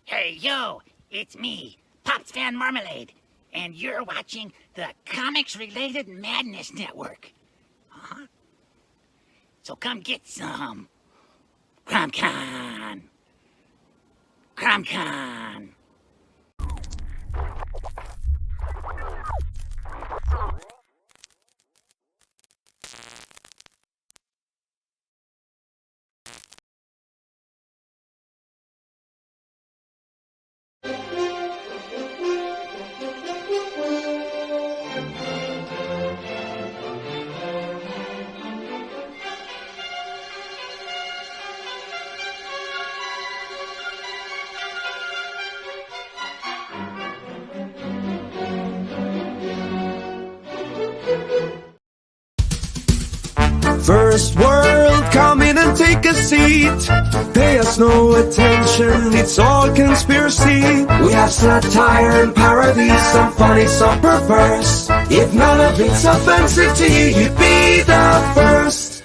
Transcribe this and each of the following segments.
Hey, yo, it's me, Pops Fan Marmalade, and you're watching the Comics-Related Madness Network. Huh? So come get some. CromCon. CromCon. First world, come in and take a seat. Pay us no attention, it's all conspiracy. We have satire and parody, some funny, some perverse. If none of it's offensive to you, you'd be the first.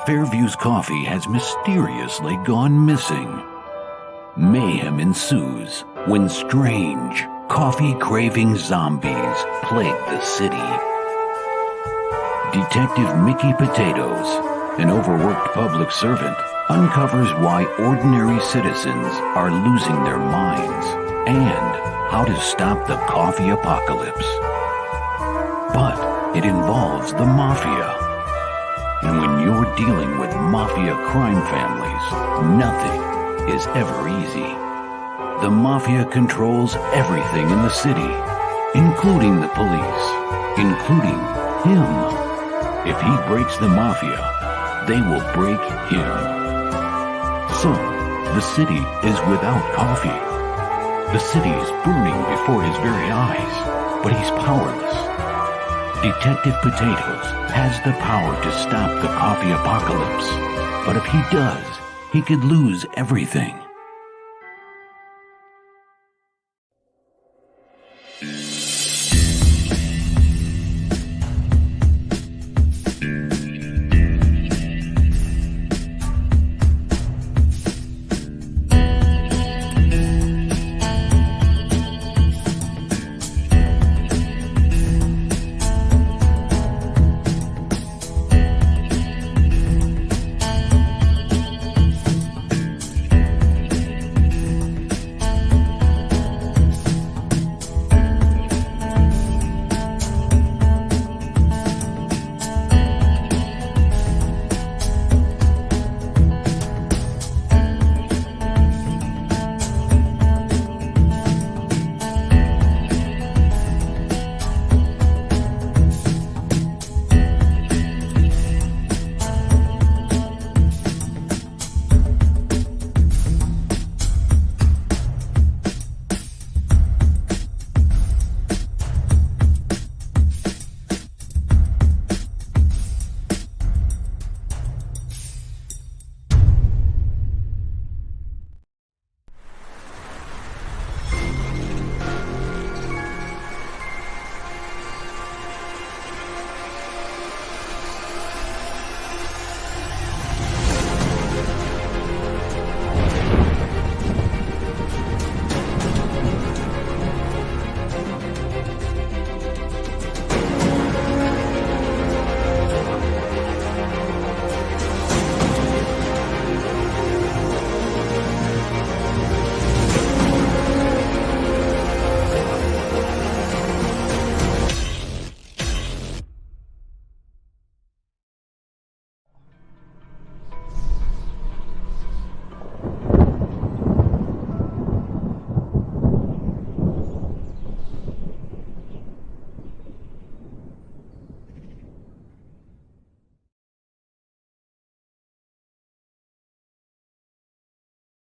Fairview's coffee has mysteriously gone missing. Mayhem ensues when strange, coffee-craving zombies plague the city. Detective Mickey Potatoes, an overworked public servant, uncovers why ordinary citizens are losing their minds and how to stop the coffee apocalypse. But it involves the mafia. And when you're dealing with mafia crime families, nothing is ever easy. The mafia controls everything in the city, including the police, including him. If he breaks the mafia, they will break him. So, the city is without coffee. The city is burning before his very eyes, but he's powerless. Detective Potatoes has the power to stop the coffee apocalypse, but if he does, he could lose everything.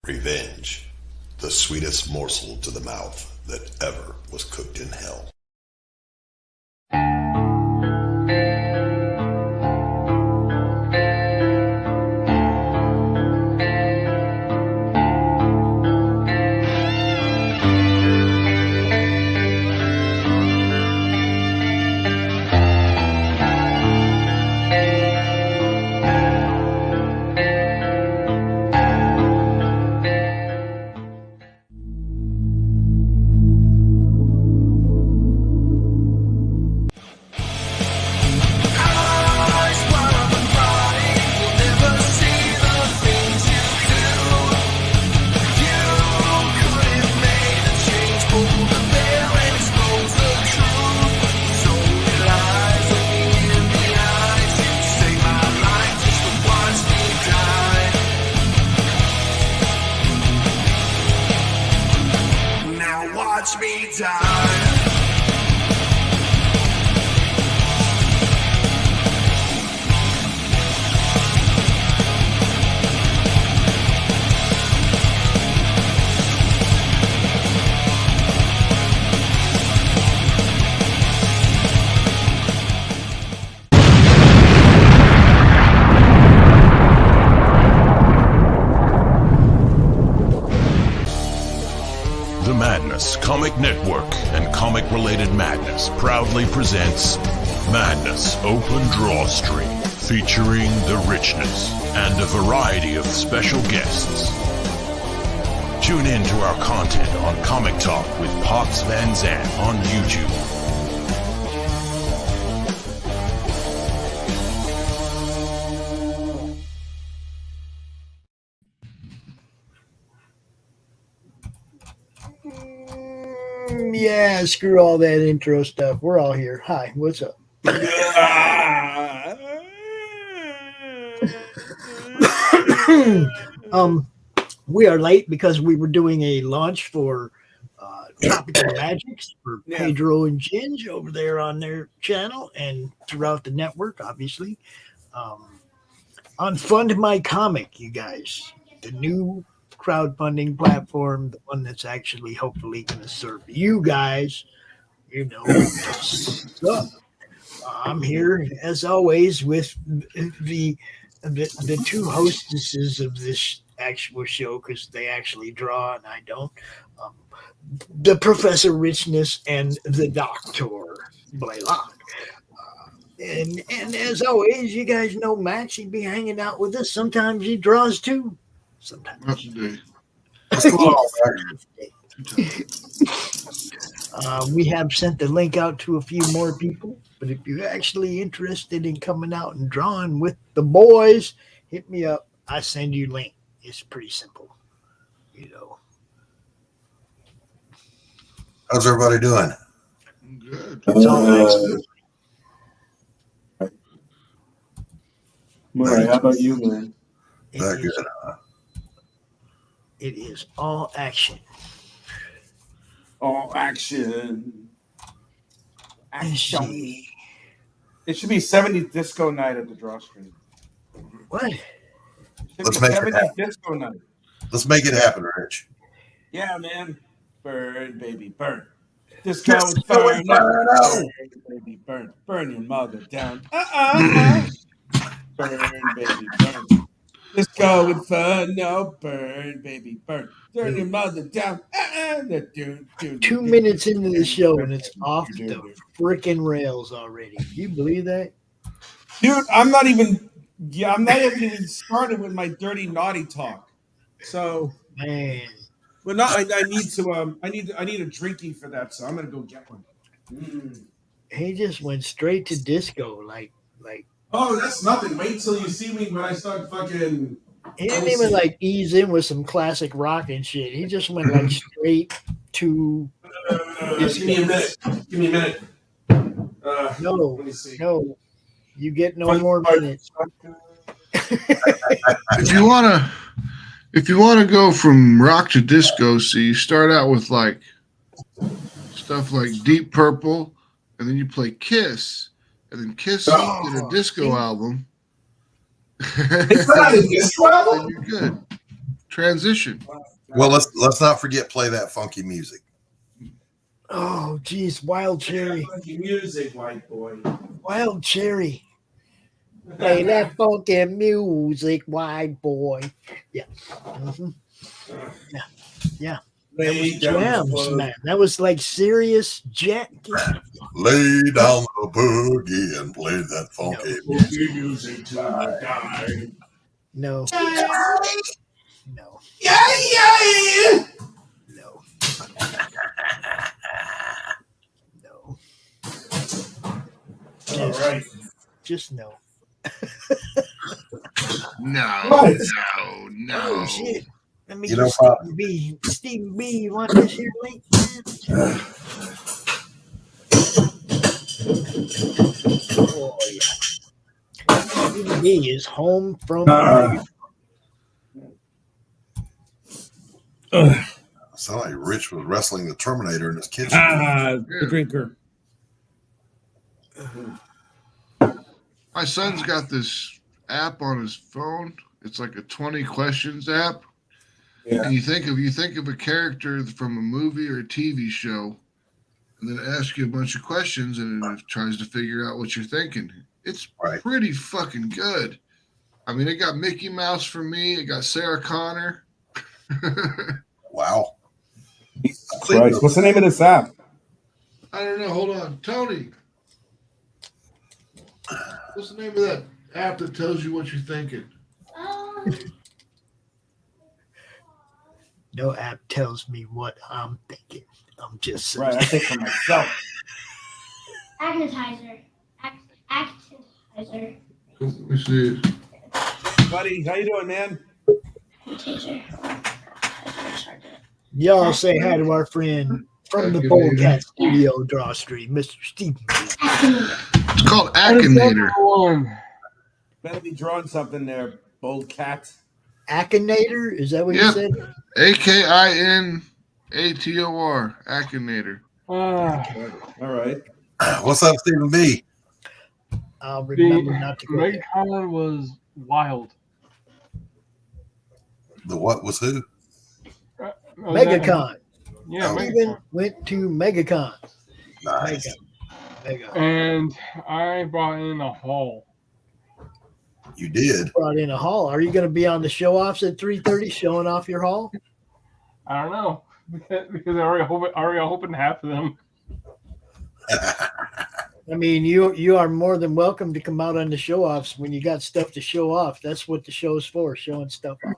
Revenge, the sweetest morsel to the mouth that ever was cooked in hell. Comic Network and comic-related madness proudly presents Madness Open DrawStream, featuring the Richness and a variety of special guests. Tune in to our content on Comic Talk with Pops Van Zandt on YouTube. Yeah, screw all that intro stuff. We're all here. Hi, what's up? We are late because we were doing a launch for Tropical Magics for Pedro and Ginge over there on their channel and throughout the network, obviously. On Fund My Comic, you guys, the new crowdfunding platform, the one that's actually hopefully going to serve you guys, you know. So, I'm here as always with the two hostesses of this actual show, because they actually draw and I don't. The Professor Richness and the Doctor Blalock. And as always, you guys know Max, he'd be hanging out with us. Sometimes he draws too. Sometimes. We have sent the link out to a few more people, but if you're actually interested in coming out and drawing with the boys, hit me up. I send you link. It's pretty simple, you know. How's everybody doing? Good. It's all excellent. Murray, how about you, man? Very good. It is all action. All action. Action. It should be 70th disco night at the DrawStream. What? Let's make it 70th happen. disco night. Let's make it happen, Rich. Yeah, man. Burn, baby, burn. Disco is burn. Burn, baby, burn. Burn your mother down. Burn, baby, burn. Disco Inferno, burn, baby, burn. Turn your mother down. 2 minutes into the show and it's off the freaking rails already. Do you believe that? Dude, I'm not even started with my dirty naughty talk. So, Man. well, not I need to I need a drinky for that, so I'm gonna go get one. He just went straight to disco, like. Oh, that's nothing. Wait till you see me when I start fucking. He didn't even like ease in with some classic rock and shit. He just went like straight to. Give me a minute. Give me a minute. No, let me see. no, you get no more minutes. If you wanna go from rock to disco, so you start out with like stuff like Deep Purple, and then you play Kiss, and then Kiss did a disco album. It's not a disco album. Then you're good. Transition. Well, let's not forget play that funky music. Oh, geez, Wild Cherry. Funky music, white boy. Wild Cherry. Play that funky music, white boy. Yeah. Mm-hmm. Yeah. That was jams, man. That was like serious jet. Lay down the boogie and play that funky music. No. No. Yeah. No. No. All right. Just no. No. Oh, shit. Let me You get know, Stevie B. Stevie B, you want this here link? Oh, yeah. Stevie B is home from. Sound like Rich was wrestling the Terminator in his kitchen. The drinker. My son's got this app on his phone. It's like a 20 questions app. Yeah. And you think of a character from a movie or a TV show, and then it asks you a bunch of questions, and it tries to figure out what you're thinking. It's pretty fucking good. I mean, it got Mickey Mouse for me. It got Sarah Connor. Wow. Christ. What's the name of this app? I don't know. Hold on. Tony. What's the name of that app that tells you what you're thinking? No app tells me what I'm thinking. I'm just saying. Right, I think for myself. Agnetizer. Actizer. Let me see. Buddy, how you doing, man? Y'all say hi to our friend from the Boldcat Studio DrawStream, Mr. Stephen. It's called Akinator. Better be drawing something there, bold cat. Akinator? Is that what you said? Akinator. Akinator. All right. What's up, Stephen B? I'll remember not to go there. MegaCon was wild. The what was who? MegaCon. Yeah, Stephen went to MegaCon. Nice. Mega. And I brought in a haul. You did. Brought in a haul. Are you going to be on the show offs at 3:30 showing off your haul? I don't know because I already opened half of them. I mean, you are more than welcome to come out on the show offs when you got stuff to show off. That's what the show's for, showing stuff off.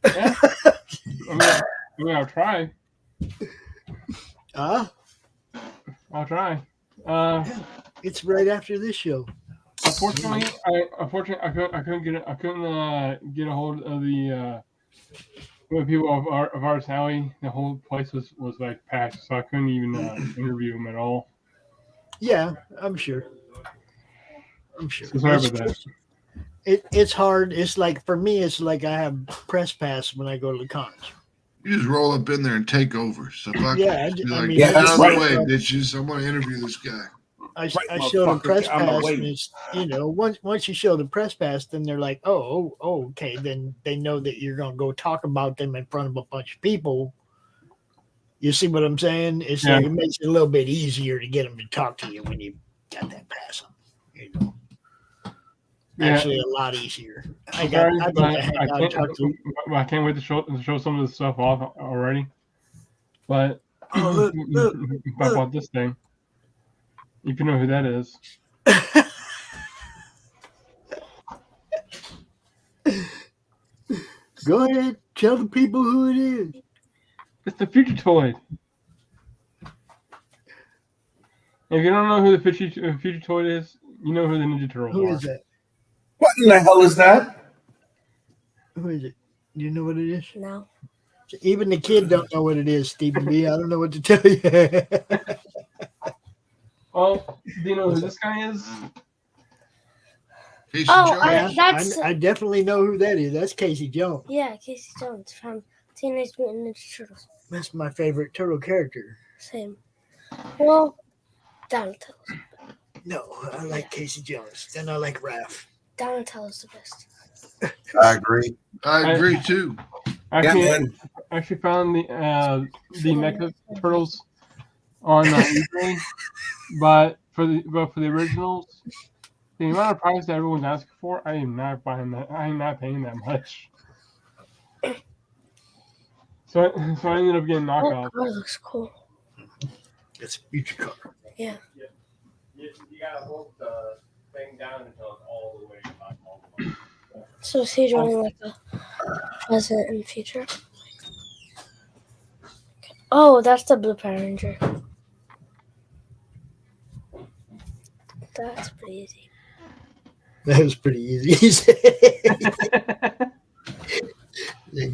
Yeah. I mean, I'll try. I'll try. It's right after this show. Unfortunately, I couldn't get a hold of the people of Arts Alley. The whole place was like packed, so I couldn't even interview them at all. Yeah, I'm sure. So sorry about that. It's hard. It's like, for me, it's like I have press pass when I go to the cons. You just roll up in there and take over. So if I Yeah, can be I like, mean, get out of the right. way, bitches. I want to interview this guy. I show the press pass, and it's, once you show the press pass, then they're like, oh, okay. Then they know that you're going to go talk about them in front of a bunch of people. You see what I'm saying? It's like it makes it a little bit easier to get them to talk to you when you got that pass on. Actually, a lot easier. I can't wait to show some of the stuff off already. But look. about this thing, if you know who that is. Go ahead, tell the people who it is. It's the Fugitoid. If you don't know who the Fugitoid is, you know who the Ninja Turtles are. Who is that? What in the hell is that? Who is it? Do you know what it is? No. Even the kid don't know what it is, Stephen B. I don't know what to tell you. Well, do you know who this guy is? Casey Jones. I definitely know who that is. That's Casey Jones. Yeah, Casey Jones from Teenage Mutant Ninja Turtles. That's my favorite turtle character. Same. Well, Donatello's. No, I like Casey Jones. Then I like Raph. Donatello's the best. I agree. I agree too. Actually found the Mecha Turtles on eBay, but for the originals, the amount of price that everyone's asking for, I am not buying that. I am not paying that much. So I ended up getting knockoff. Oh, that looks cool. It's a future car. Yeah. You gotta hold the thing down until it's all the way back all the way. So is he drawing like a present and future? Oh, that's the Blue Power Ranger. That's pretty easy. That was pretty easy.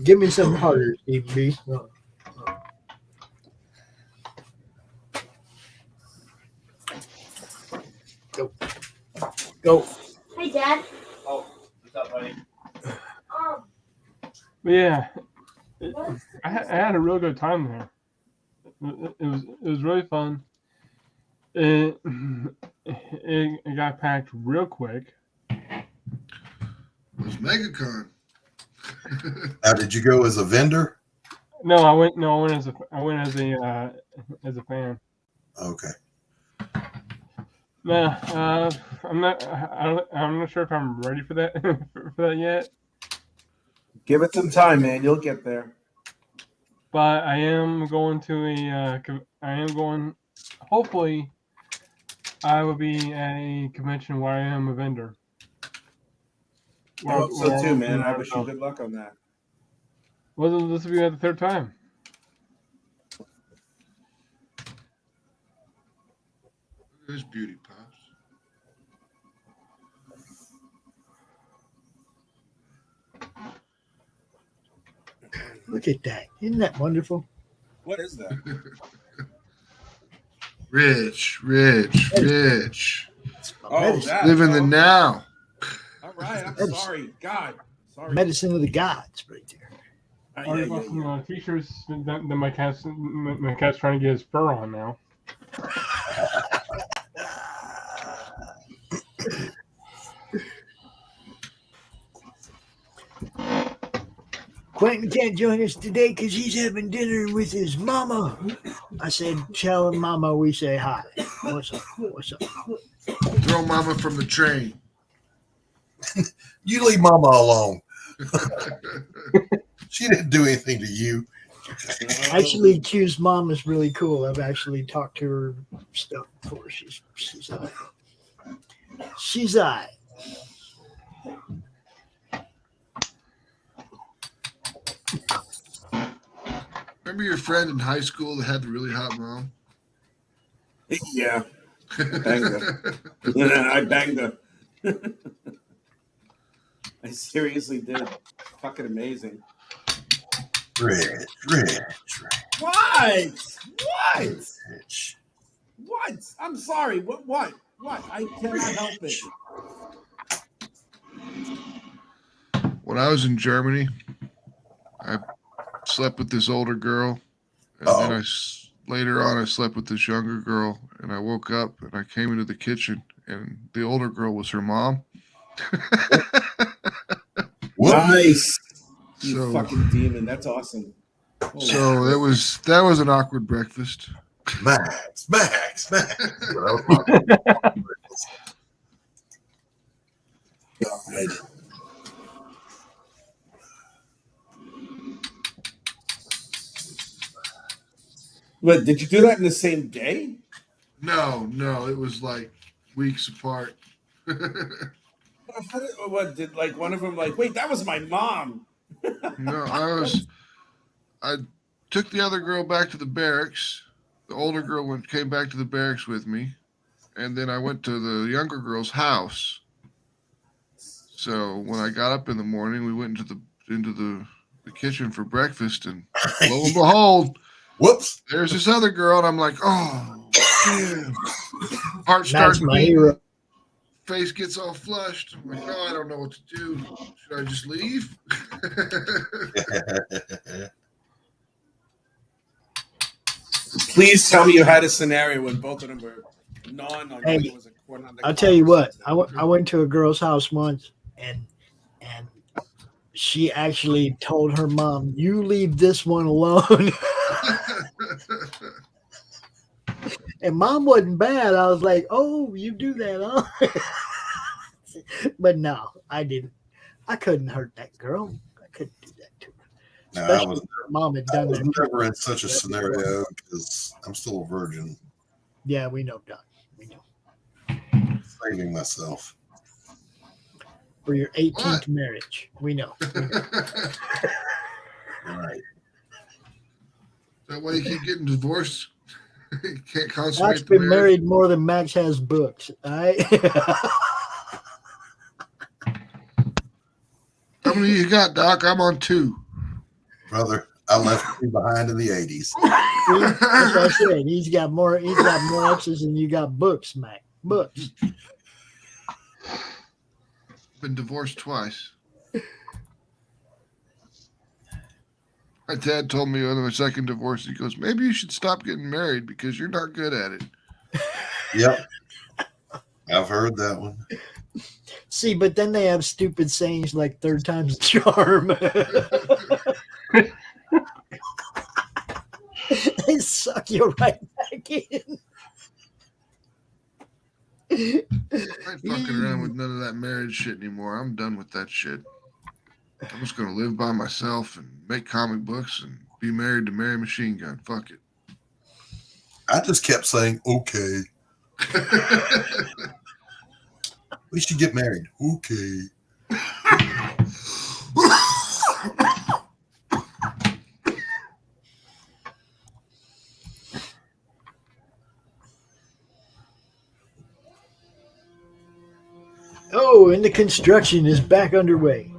Give me some harder, Steve B. Oh. Go. Hey, Dad. Oh, what's up, buddy? But yeah, I had a real good time there. It was really fun. It got packed real quick. It was MegaCon. Now, did you go as a vendor? No, I went as a fan. Okay. No, I'm not sure if I'm ready for that for that yet. Give it some time, man. You'll get there. but I am going to hopefully, I will be at a convention where I am a vendor. I hope so too, man. I wish you good luck on that. Well, this will be the third time. There's Beauty Pops. Look at that. Isn't that wonderful? What is that? Rich. Oh, that. Live in the now. All right. I'm sorry. God. Sorry. Medicine of the gods right there. T-shirts that my cat's trying to get his fur on now. Quentin can't join us today because he's having dinner with his mama. I said, tell him mama we say hi. What's up? Throw mama from the train. You leave mama alone. She didn't do anything to you. Actually, Q's mom is really cool. I've actually talked to her stuff before. She's all right. She's all right. Remember your friend in high school that had the really hot mom? Yeah. Banged her. I banged her. I seriously did. Fucking amazing. Rich. What? I'm sorry. What? I cannot help it. When I was in Germany, I slept with this older girl, and then later on I slept with this younger girl, and I woke up and I came into the kitchen, and the older girl was her mom. Nice. You fucking demon. That's awesome. So that was an awkward breakfast. Max. God. But did you do that in the same day? No, it was like weeks apart. What did like one of them like? Wait, that was my mom. No, I took the other girl back to the barracks. The older girl came back to the barracks with me, and then I went to the younger girl's house. So when I got up in the morning, we went into the kitchen for breakfast, and lo and behold, whoops! There's this other girl, and I'm like, oh, damn. Heart starts my beating. hero. Face gets all flushed. I'm like, oh, I don't know what to do. Should I just leave? Please tell me you had a scenario when both of them were Hey, I'll tell you what. I went to a girl's house once, and she actually told her mom, "You leave this one alone." And mom wasn't bad. I was like, "Oh, you do that, huh?" But no, I didn't. I couldn't hurt that girl. I couldn't do that to her. Especially if her mom had done that. Never in such a scenario because I'm still a virgin. Yeah, we know, Doc. We know. Saving myself For your 18th marriage, we know. Right. That way you keep getting divorced. You can't consummate Mac's the been marriage. married more than Max has books. All right. How many you got, Doc? I'm on 2. Brother, I left you behind in the 80s. That's what I said. He's got more exes than you got books, Mac. Books. Been divorced twice. My dad told me on my second divorce, he goes, maybe you should stop getting married because you're not good at it. Yep. I've heard that one. See, but then they have stupid sayings like third time's a charm. They suck you right back in. I ain't fucking around with none of that marriage shit anymore. I'm done with that shit. I'm just going to live by myself and make comic books and Be married to Mary Machine Gun. Fuck it. I just kept saying, okay. We should get married. Okay. Oh, and the construction is back underway.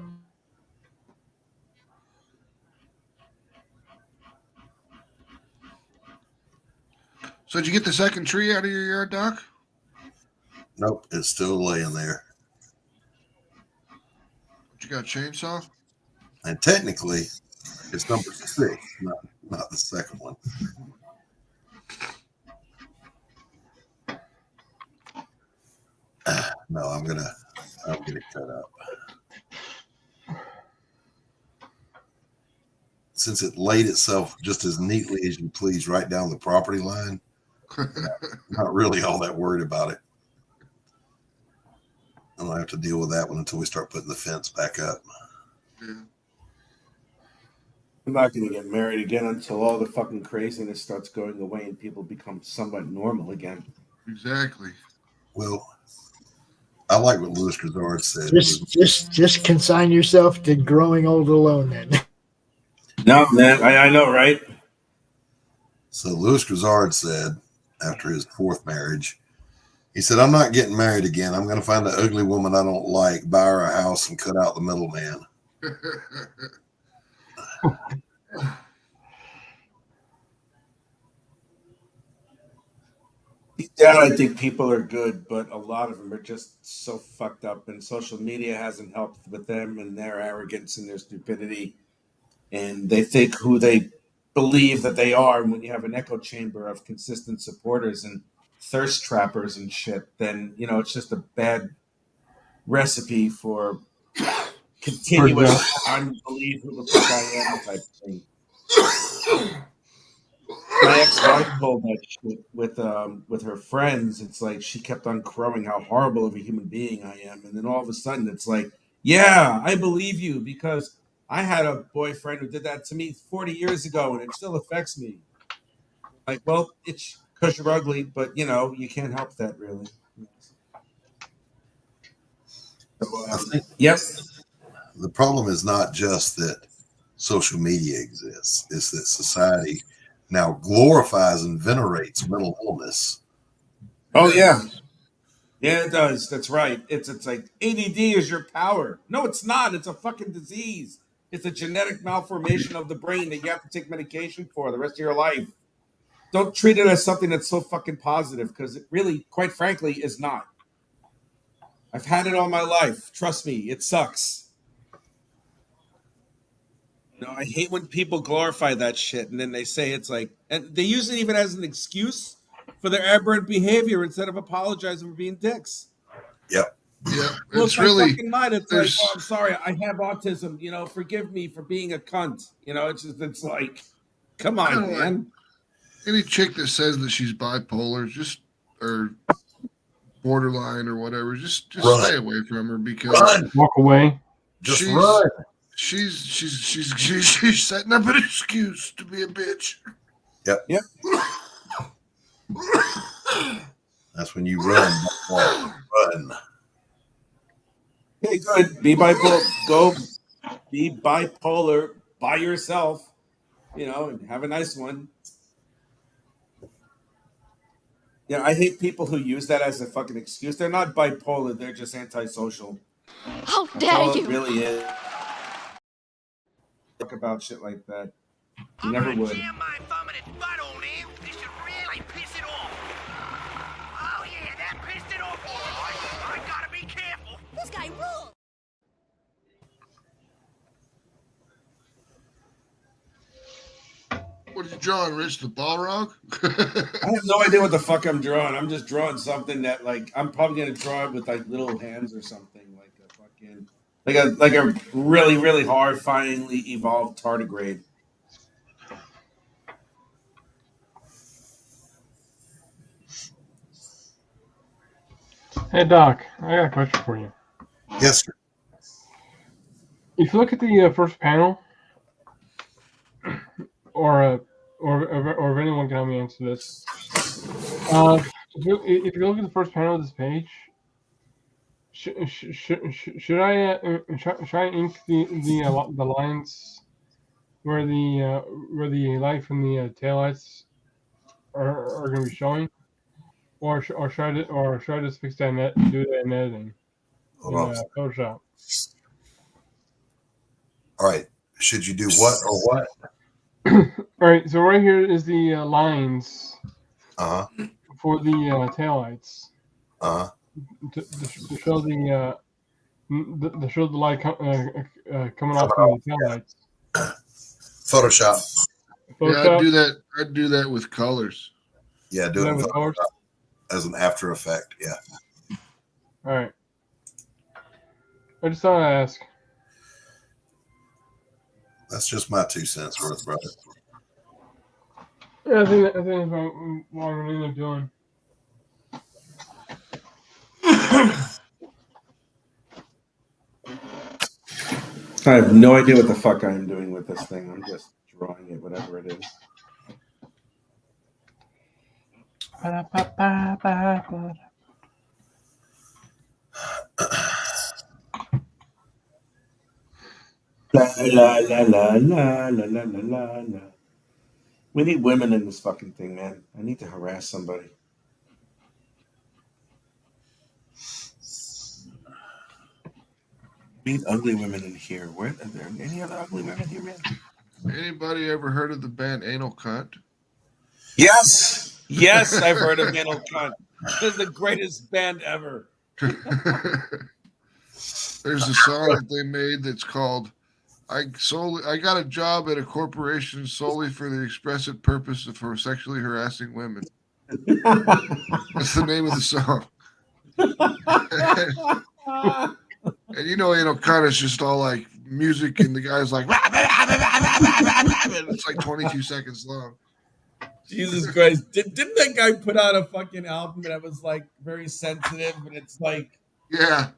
So did you get the second tree out of your yard, Doc? Nope, it's still laying there. You got a chainsaw? And technically, it's number 6, not the second one. No, I'm gonna cut up. Since it laid itself just as neatly as you please right down the property line, not really all that worried about it. I don't have to deal with that one until we start putting the fence back up. Yeah. I'm not going to get married again until all the fucking craziness starts going away and people become somewhat normal again. Exactly. Well, I like what Louis Grizzard said. Just consign yourself to growing old alone then. No, man, I know, right? So Louis Grizzard said after his 4th marriage, he said, I'm not getting married again. I'm going to find an ugly woman I don't like, buy her a house, and cut out the middleman. Yeah, I think people are good, but a lot of them are just so fucked up, and social media hasn't helped with them and their arrogance and their stupidity. And they think who they believe that they are. And when you have an echo chamber of consistent supporters and thirst trappers and shit, then, you know, it's just a bad recipe for continuous unbelief who the fuck I am type thing. My ex-wife told that shit with her friends. It's like she kept on crowing how horrible of a human being I am, and then all of a sudden it's like, yeah, I believe you because I had a boyfriend who did that to me 40 years ago, and it still affects me. Like, well, it's because you're ugly, but you know you can't help that really. So, I think yep. The problem is not just that social media exists; it's that society now glorifies and venerates mental illness. Oh yeah, yeah, it does. That's right. It's like ADD is your power. No, it's not. It's a fucking disease. It's a genetic malformation of the brain that you have to take medication for the rest of your life. Don't treat it as something that's so fucking positive because it really, quite frankly, is not. I've had it all my life. Trust me, it sucks. You know, I hate when people glorify that shit and then they say it's like, and they use it even as an excuse for their aberrant behavior instead of apologizing for being dicks. Yep. Yeah, Well, it's really. fucking mind. It's like, oh, I'm sorry, I have autism. You know, forgive me for being a cunt. You know, it's like, come on, man. Any chick that says that she's bipolar, or borderline or whatever, just stay away from her because walk away. Just run. She's setting up an excuse to be a bitch. Yep. Yep. That's when you run. Run. Okay, good. Be bipolar. Go be bipolar by yourself. You know, and have a nice one. Yeah, I hate people who use that as a fucking excuse. They're not bipolar. They're just antisocial. How That's dare all you! it really is. Talk about shit like that. You never would. Jam my thumb in its butt, old man. This should really piss it off. Oh yeah, that pissed it off all right. I gotta be careful. This guy rules. What are you drawing, Rich? The Balrog? I have no idea what the fuck I'm drawing. I'm just drawing something that, like, I'm probably gonna draw it with like little hands or something, like a fucking, like a really really hard, finely evolved tardigrade. Hey Doc, I got a question for you. Yes, sir. If you look at the first panel, or if anyone can help me answer this. If you look at the first panel of this page, should I ink the lines where the life and the taillights are going to be showing, or should I just fix that and do that in editing in Photoshop? All right. Should you do what or what? All right. So right here is the lines for the taillights. To show the light coming off the taillights. Photoshop. Yeah, I'd do that with colors. Yeah, do it with colors as an After Effect. Yeah. All right. I just thought I'd ask. That's just my 2 cents worth, brother. Yeah, I think that's what I'm going to end up doing. I have no idea what the fuck I am doing with this thing. I'm just drawing it, whatever it is. La la la la la la la la la. We need women in this fucking thing, man. I need to harass somebody. We need ugly women in here. Where are there any other ugly women here, man? Anybody ever heard of the band Anal Cunt? Yes, yes, I've heard of Anal Cunt. It's the greatest band ever. There's a song that they made that's called I got a job at a corporation solely for the expressive purpose of sexually harassing women. That's the name of the song. And you know, Cunt is just all like music, and the guy's like, it's like 22 seconds long. Jesus Christ. Didn't that guy put out a fucking album that was like very sensitive, and it's like, yeah,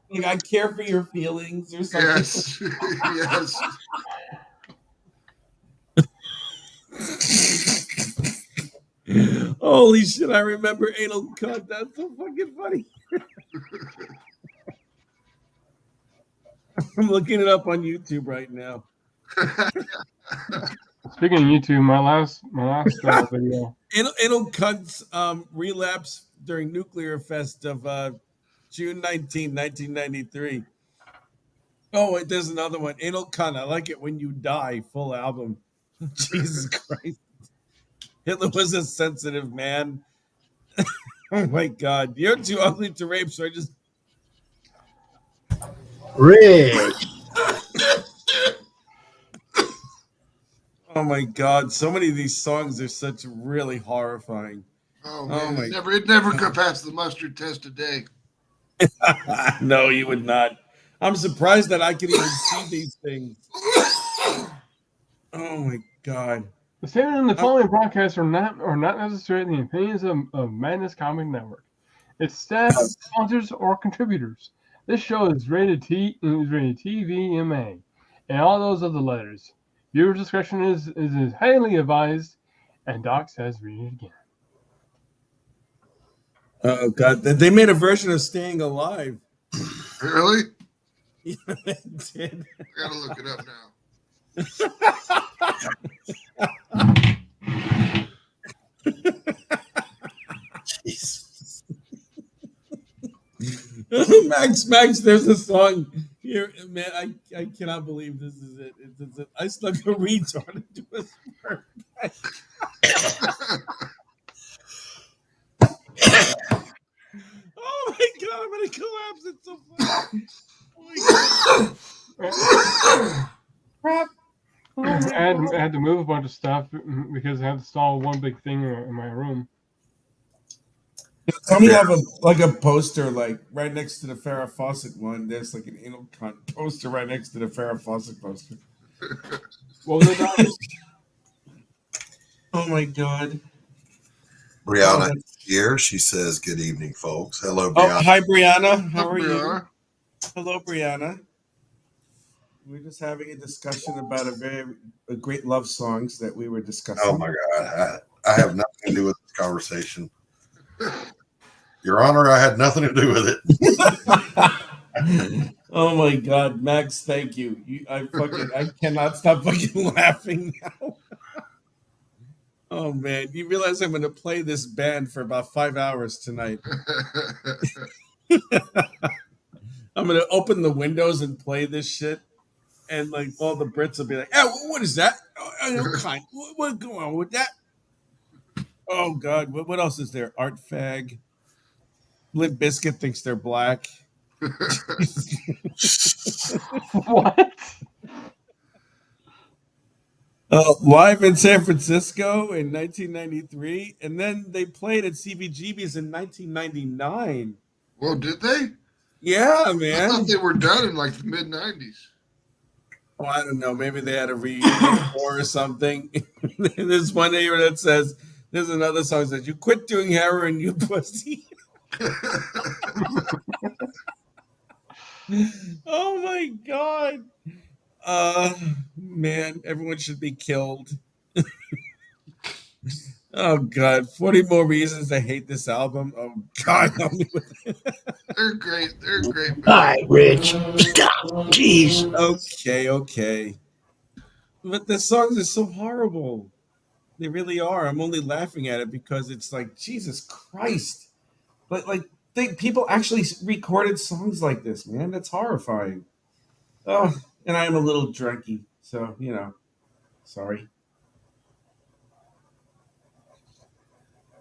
like I care for your feelings or something? Yes. Yes. Holy shit, I remember Anal Cunt. That's so fucking funny. I'm looking it up on YouTube right now. Speaking of YouTube, my last video. Anal Cunt's relapse during Nuclear Fest of June 19, 1993. Oh, wait, there's another one. Anal Cunt, I Like It When You Die, full album. Jesus Christ. Hitler was a sensitive man. Oh my God. You're too ugly to rape, so I just... Rich. Oh my God. So many of these songs are such really horrifying. Oh man, it never could pass the mustard test today. No, you would not. I'm surprised that I can even see these things. Oh my God. The statement in the following broadcasts are not necessarily the opinions of Madness Comic Network, its staff, sponsors, or contributors. This show is rated TVMA, and all those other letters. Viewer discretion is highly advised, and Doc says read it again. Oh God, they made a version of Staying Alive. Really? Yeah, they did. I gotta look it up now. Jesus. Max, there's a song here, man. I cannot believe this is it. I stuck a retard into a sperm. Oh my God, I'm gonna collapse. It's so funny. Oh my God. I had to move a bunch of stuff because I had to install one big thing in my room. Tell me, have a poster like right next to the Farrah Fawcett one. There's like an Anal Cunt poster right next to the Farrah Fawcett poster. What was it? Oh my God. Brianna here. She says, "Good evening, folks." Hello, Brianna. Oh, hi, Brianna. How are you? Hello, Brianna. We're just having a discussion about a great love songs that we were discussing. Oh my God. I have nothing to do with this conversation. Your Honor, I had nothing to do with it. Oh my God, Max, thank you. I cannot stop fucking laughing now. Oh man, you realize I'm gonna play this band for about 5 hours tonight. I'm gonna open the windows and play this shit, and like all the Brits will be like, "Oh, what is that? What's going on with that?" Oh God, what else is there? Art Fag. Limp Bizkit thinks they're black. What? Live in San Francisco in 1993, and then they played at CBGB's in 1999. Well, did they? Yeah, man. I thought they were done in like the mid 90s. Well, I don't know. Maybe they had a reunion or something. There's one here that says, there's another song that says, "You quit doing heroin, you pussy." Oh my God. Man, everyone should be killed. Oh God, 40 more reasons to hate this album. Oh God, help me with it. They're great. They're great. All right, Rich, stop. Jeez. Okay. But the songs are so horrible. They really are. I'm only laughing at it because it's like, Jesus Christ. But like, people actually recorded songs like this, man. That's horrifying. Oh, and I am a little drunky, so sorry.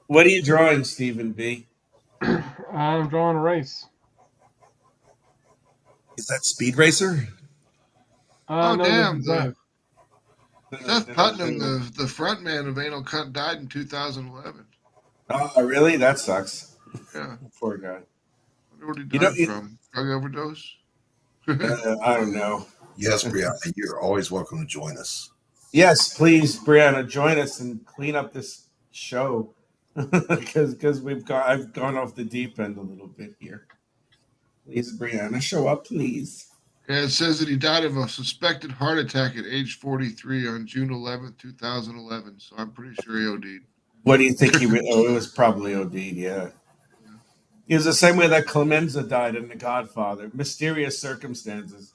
What are you drawing, Stephen B? I'm drawing a race. Is that Speed Racer? Oh, No, damn. this is Seth Putnam, the front man of Anal Cunt, died in 2011. Oh, really? That sucks. Yeah. Poor guy. I wonder what he died from. Drug overdose? I don't know. Yes, Brianna, you're always welcome to join us. Yes, please, Brianna, join us and clean up this show because I've gone off the deep end a little bit here. Please, Brianna, show up, please. Yeah, it says that he died of a suspected heart attack at age 43 on June 11th, 2011. So I'm pretty sure he OD'd. What do you think it was probably OD'd, yeah. It was the same way that Clemenza died in The Godfather. Mysterious circumstances.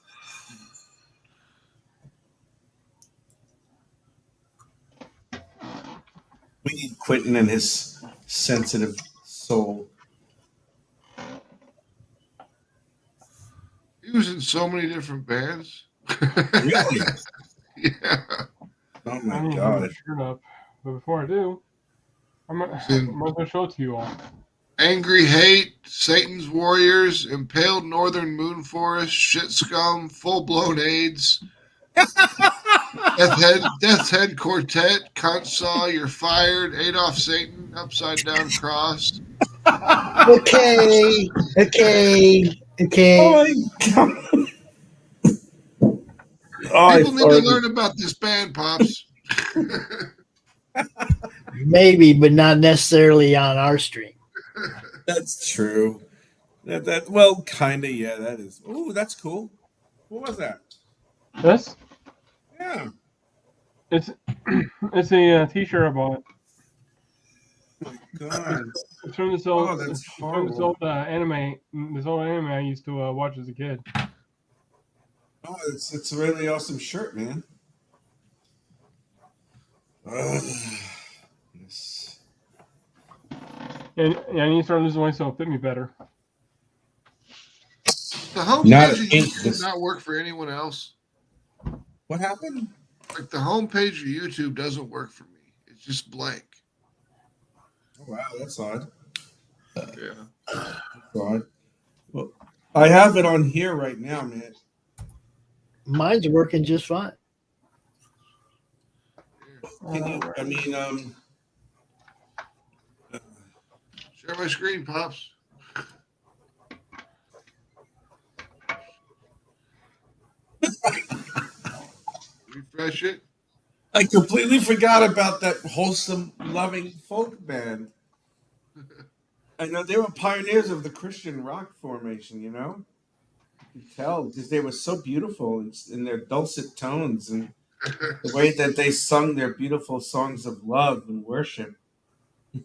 We need Quentin and his sensitive soul. He was in so many different bands. Really? Yeah. Oh my God. Shirt up. But before I do, I'm going to show it to you all. Angry Hate, Satan's Warriors, Impaled Northern Moon Forest, Shit Scum, Full Blown AIDS, Death's Head Quartet, Cunt Saw, You're Fired, Adolf Satan, Upside Down Cross. Okay. Oh my God. People need to learn about this band, Pops. Maybe, but not necessarily on our stream. That's true. Well, kind of, yeah, that is. Ooh, that's cool. What was that? This? Yeah. It's a t-shirt I bought. Oh my God. It's from this old, that's from this old anime. This old anime I used to watch as a kid. Oh, it's a really awesome shirt, man. Yes. And I need to start losing weight so it'll fit me better. The homepage of YouTube does not work for anyone else. What happened? Like the homepage of YouTube doesn't work for me. It's just blank. Oh, wow, that's odd. Yeah. That's odd. Well, I have it on here right now, man. Mine's working just fine. Share my screen, Pops. Refresh it. I completely forgot about that wholesome, loving folk band. I know they were pioneers of the Christian rock formation, you know? You can tell because they were so beautiful in their dulcet tones and the way that they sung their beautiful songs of love and worship.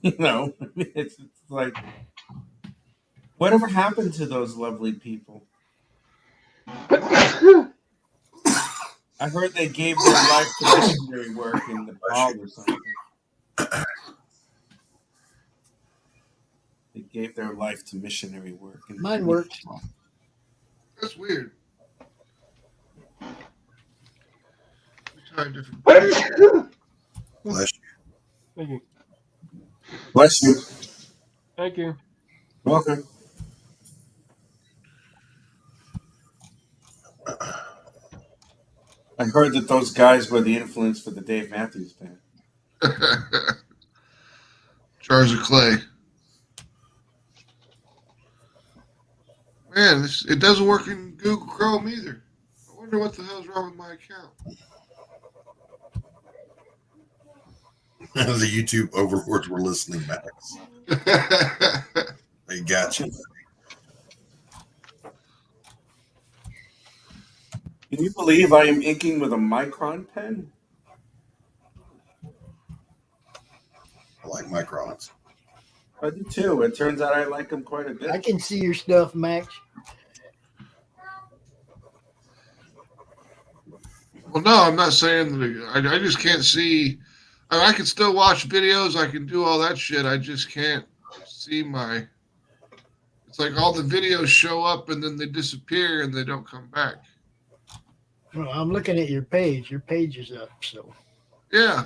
It's like, whatever happened to those lovely people? I heard they gave their life to missionary work in Nepal or something. They gave their life to missionary work. Mine worked. That's weird. Bless you. Thank you. Bless you. Thank you. Welcome. I heard that those guys were the influence for the Dave Matthews Band. Jars of clay. Man, it doesn't work in Google Chrome either. I wonder what the hell's wrong with my account. The YouTube overlords were listening, Max. They got you. Can you believe I am inking with a Micron pen? I like microns. I do too. It turns out I like them quite a bit. I can see your stuff, Max. Well, no, I'm not saying that. I just can't see. I can still watch videos. I can do all that shit. I just can't see my. It's like all the videos show up and then they disappear and they don't come back. Well, I'm looking at your page. Your page is up, so. Yeah.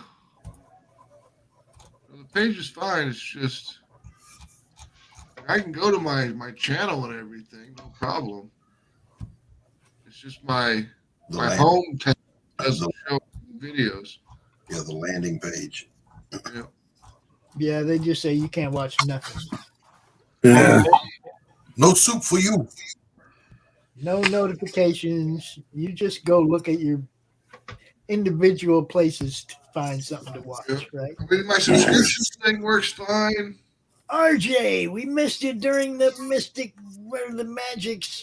The page is fine. It's just I can go to my channel and everything, no problem. It's just my home tab doesn't show videos. Yeah, the landing page. Yeah. Yeah, they just say you can't watch nothing. Yeah. No soup for you. No notifications. You just go look at your individual places to find something to watch, right? I mean, my subscription thing works fine. RJ, we missed you during the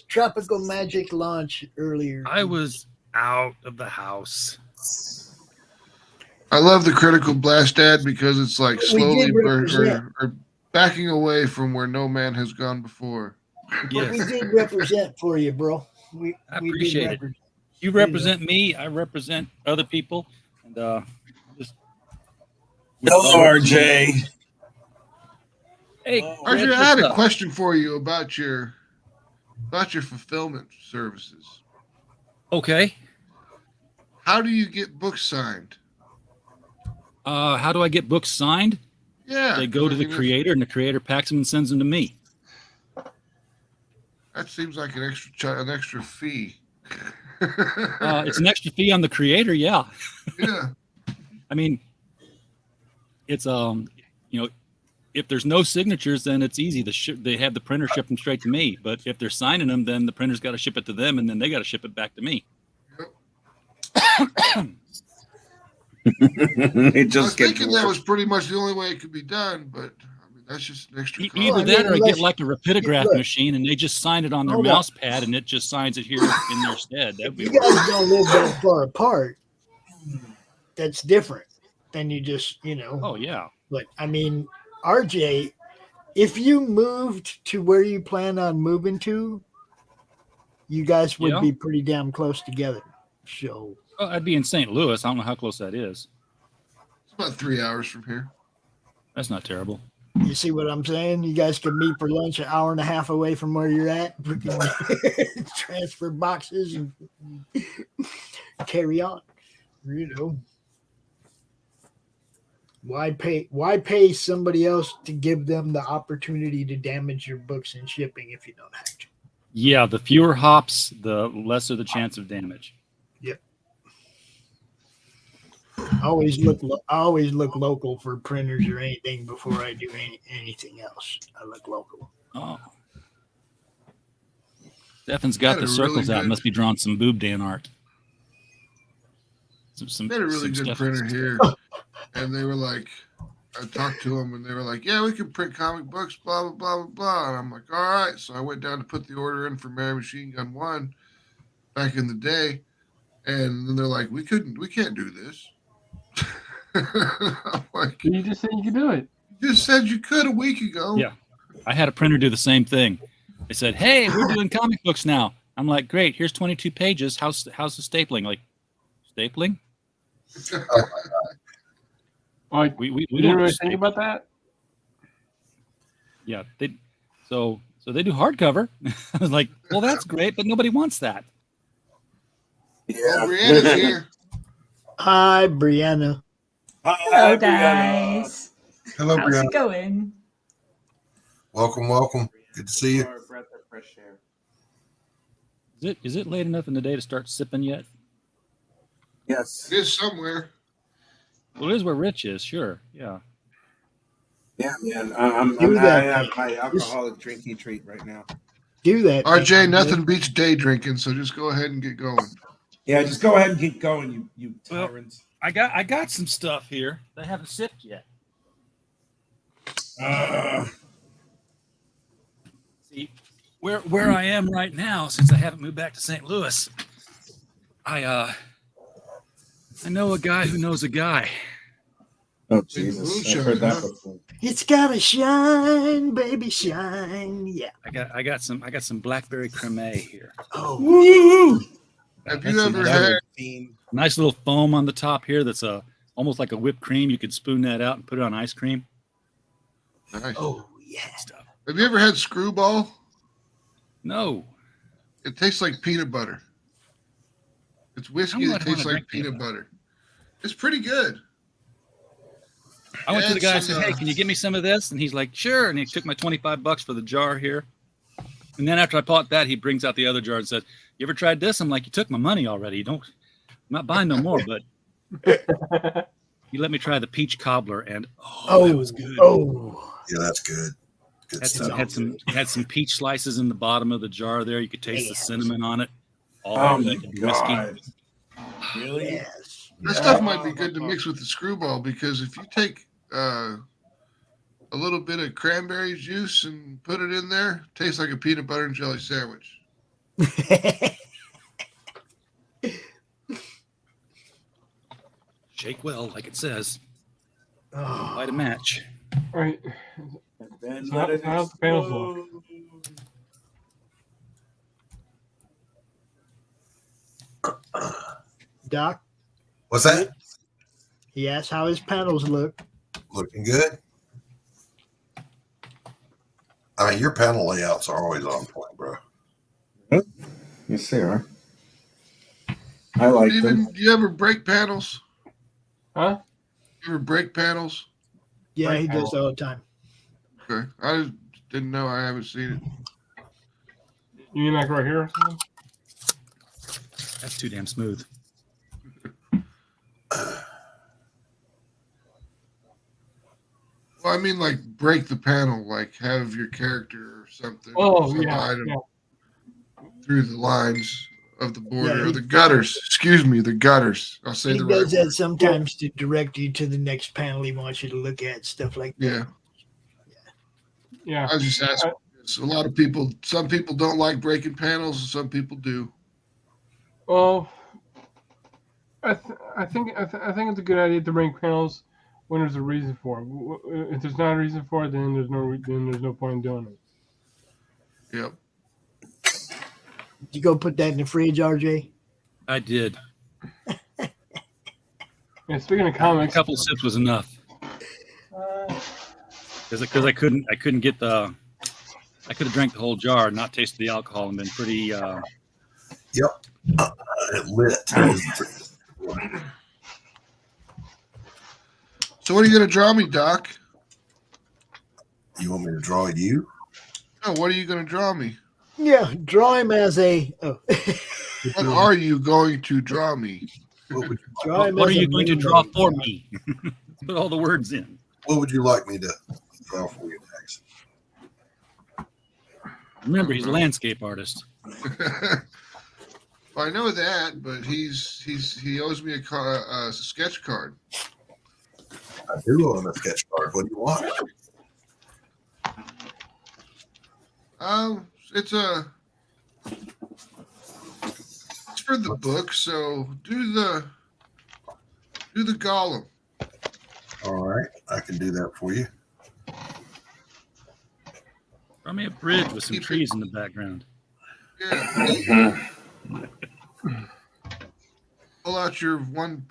Tropical Magic launch earlier. I was out of the house. I love the Critical Blast ad because it's like slowly or backing away from where no man has gone before. Yes. We did represent for you, bro. I appreciate it. You represent me. I represent other people. And hello, RJ. Hey, RJ, I had a question for you about your fulfillment services. Okay. How do you get books signed? How do I get books signed? Yeah. They go to the creator, and the creator packs them and sends them to me. That seems like an extra fee. It's an extra fee on the creator, yeah. Yeah. I mean, it's if there's no signatures, then it's easy. They have the printer ship them straight to me. But if they're signing them, then the printer's got to ship it to them, and then they got to ship it back to me. It just I was thinking that was pretty much the only way it could be done, but I mean that's just an extra cost. Either that, or I get like a rapidograph machine, and they just sign it on their mouse pad, and it just signs it here in their stead. That'd be you guys don't live that far apart. That's different than you just, Oh yeah. But I mean, RJ, if you moved to where you plan on moving to, you guys would be pretty damn close together. So. Well, I'd be in St. Louis. I don't know how close that is. It's about 3 hours from here. That's not terrible. You see what I'm saying? You guys can meet for lunch an hour and a half away from where you're at. Transfer boxes and carry on. Why pay somebody else to give them the opportunity to damage your books in shipping if you don't have to? Yeah, the fewer hops, the lesser the chance of damage. Yep. I always look local for printers or anything before I do anything else. I look local. Oh. Stefan's got the circles out. Must be drawing some boob Dan art. They had a really good printer here, and they were like, I talked to them, and they were like, "Yeah, we can print comic books, blah blah blah blah blah." And I'm like, "All right." So I went down to put the order in for Mary Machine Gun 1 back in the day, and then they're like, "We can't do this." I'm like, You just said you could do it. You just said you could a week ago. Yeah. I had a printer do the same thing. They said, "Hey, we're doing comic books now." I'm like, "Great, here's 22 pages. How's the stapling?" Like, stapling? Like, we didn't don't really staple. think about that. Yeah, so they do hardcover. I was like, "Well, that's great, but nobody wants that." Yeah, Brianna's here. Hi, Brianna. Hello, guys. Hello, How's Brianna. it going? Welcome. Good to see you. For a breath of fresh air. Is it late enough in the day to start sipping yet? Yes. It is somewhere. Well, it is where Rich is, sure. Yeah. Yeah, man. that. I have my alcoholic drinking treat right now. Do that. RJ, nothing beats day drinking, so just go ahead and get going. Yeah, just go ahead and keep going, you tyrants. I got some stuff here that I haven't sipped yet. See, where I am right now, since I haven't moved back to St. Louis, I know a guy who knows a guy. Oh Jesus! I've heard that before. It's gotta shine, baby, shine. Yeah. I got some blackberry creme here. Oh. Woo! Have you ever had Nice little foam on the top here that's almost like a whipped cream. You could spoon that out and put it on ice cream. Nice. Oh, yeah. Have you ever had Screwball? No. It tastes like peanut butter. It's whiskey that tastes like peanut butter. It's pretty good. I went to the guy and said, "Hey, can you give me some of this?" And he's like, "Sure." And he took my $25 for the jar here. And then after I bought that, he brings out the other jar and says, "You ever tried this?" I'm like, "You took my money already. I'm not buying no more." But he let me try the peach cobbler, and that was good. Oh, yeah, that's good. Good stuff. Had some peach slices in the bottom of the jar there. You could taste the cinnamon on it. All Oh that my whiskey. Really? Yes. That stuff might be good to mix with the Screwball, because if you take a little bit of cranberry juice and put it in there, it tastes like a peanut butter and jelly sandwich. Shake well, like it says. Oh. Light a match. All right. Then Not let it the panels explode. Doc, What's that? he asked how his panels look. Looking good. I mean, your panel layouts are always on point, bro. Yes, they are. I like them. Do you ever break panels? Huh? You ever break panels? Yeah, Right he does now. all the time. Okay. I just didn't know. I haven't seen it. You mean like right here or something? That's too damn smooth. Well, I mean, like break the panel, like have your character or something. Oh, some yeah, item yeah. through the lines of the border, Yeah, or he- the gutters. Excuse me, the gutters. I'll say He the right does that word. sometimes to direct you to the next panel he wants you to look at, stuff like that. Yeah. Yeah. I was just asking. A lot of people, some people don't like breaking panels, and some people do. Well, I think it's a good idea to bring panels when there's a reason for it. If there's not a reason for it, then there's no point in doing it. Yep. You go put that in the fridge, RJ? I did. And speaking of A comics, couple sips was enough. Because I couldn't get the. I could have drank the whole jar, not tasted the alcohol, and been pretty. Yep. It lit. So, what are you going to draw me, Doc? You want me to draw you? No, what are you going to draw me? Yeah, draw him as a. Oh. What are you going to draw me? Draw him What are as a you going to moon draw man. for me? Put all the words in. What would you like me to draw for you next? Remember, he's a landscape artist. Well, I know that, but he owes me a sketch card. I do own a sketch card. What do you want? It's for the book, so do the golem. All right, I can do that for you. Draw me a bridge with some trees in the background. Yeah. Pull out your one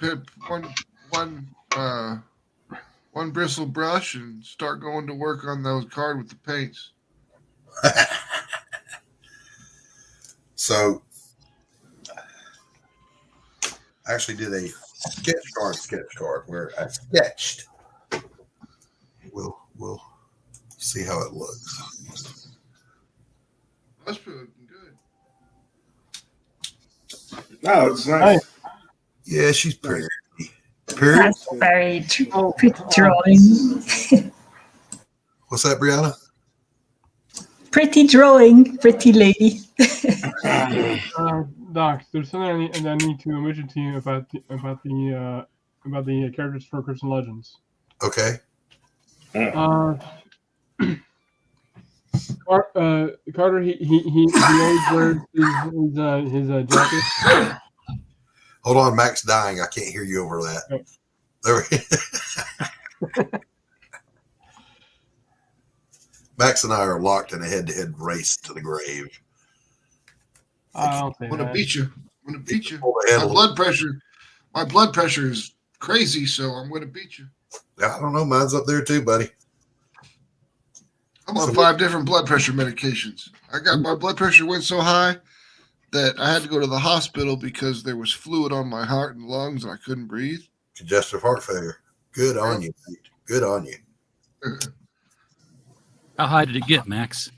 bristle brush and start going to work on those card with the paints. So, I actually did a sketch card where I sketched. We'll see how it looks. That's pretty good. Oh, it's nice. Yeah, she's pretty. That's very pretty drawing. What's that, Brianna? Pretty drawing, pretty lady. Doc, there's something I need to mention to you about the characters for Christian Legends. Okay. Carter, he always wears his jacket. Hold on, Mac's dying. I can't hear you over that. Oh. There we Max and I are locked in a head-to-head race to the grave. I'm gonna beat you. I'm gonna beat you. My blood pressure is crazy, so I'm gonna beat you. I don't know. Mine's up there too, buddy. I'm on 5 different blood pressure medications. My blood pressure went so high that I had to go to the hospital because there was fluid on my heart and lungs and I couldn't breathe. Congestive heart failure. Good on you, mate. Good on you. How high did it get, Max?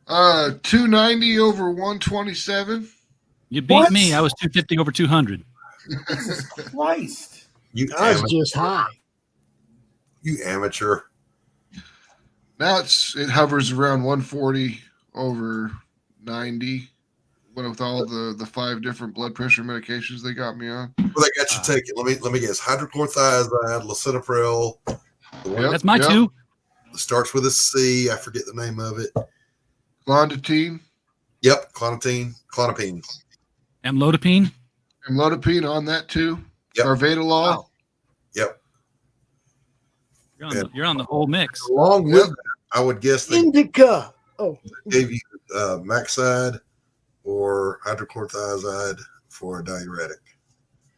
290 over 127. You beat me. I was 250 over 200. Christ. I was just high. You amateur. Now it hovers around 140 over 90. With all the 5 different blood pressure medications they got me on. Well, they got you taking. Let me guess. Hydrochlorothiazide, lisinopril. That's my 2. It starts with a C. I forget the name of it. Clonidine. Yep, clonidine. Amlodipine. Amlodipine on that too. Yep. Carvedilol. Wow. Yep. You're on the whole mix. Along with that, I would guess they Indica. gave you Maxide or hydrochlorothiazide for a diuretic.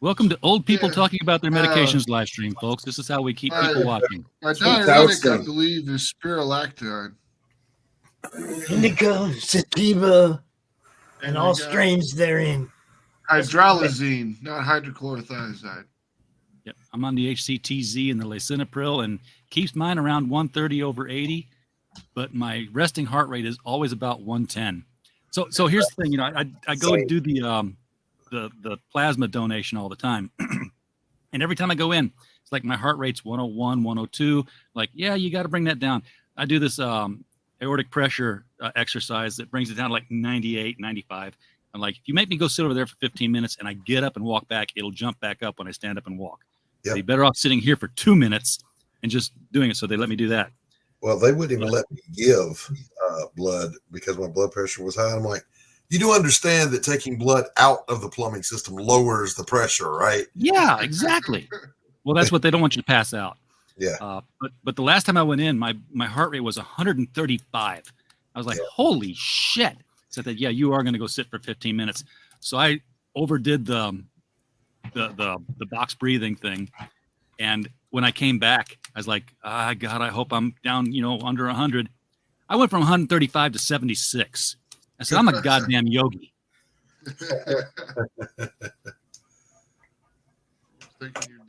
Welcome to Old People Talking About Their Medications live stream, folks. This is how we keep people watching. My diuretic, I believe, is spirulactine. Indica, sativa, and all strains therein. Hydralazine, not hydrochlorothiazide. Yep, I'm on the HCTZ and the lisinopril, and keeps mine around 130 over 80, but my resting heart rate is always about 110. So here's the thing, I go and do the plasma donation all the time, and every time I go in, it's like my heart rate's 101, 102. Like, yeah, you got to bring that down. I do this aortic pressure exercise that brings it down to like 98, 95. I'm like, if you make me go sit over there for 15 minutes and I get up and walk back, it'll jump back up when I stand up and walk. Yep. So you're better off sitting here for 2 minutes and just doing it. So they let me do that. Well, they wouldn't even let me give blood because my blood pressure was high. I'm like, you do understand that taking blood out of the plumbing system lowers the pressure, right? Yeah, exactly. Well, that's what they don't want you to pass out. Yeah. But the last time I went in, my heart rate was 135. I was like, holy shit. Said that, yeah, you are going to go sit for 15 minutes. So I overdid the box breathing thing. And when I came back, I was like, God, I hope I'm down, under 100. I went from 135 to 76. I said, I'm a goddamn yogi.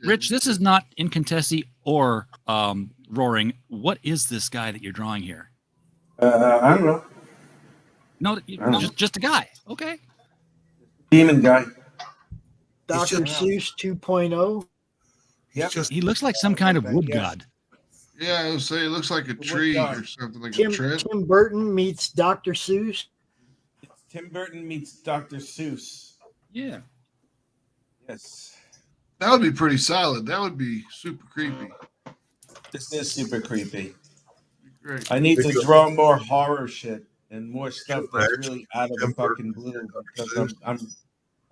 Rich, this is not Incontesti or Roaring. What is this guy that you're drawing here? I don't know. No, just a guy. Okay. Demon guy. Dr. Seuss 2.0. Yep. He looks like some kind of wood god. Yeah, I would say it looks like a tree or something like a tree. Tim Burton meets Dr. Seuss. Tim Burton meets Dr. Seuss. Yeah. Yes. That would be pretty solid. That would be super creepy. This is super creepy. Great. I need to draw more horror shit and more stuff that's really out of the fucking blue because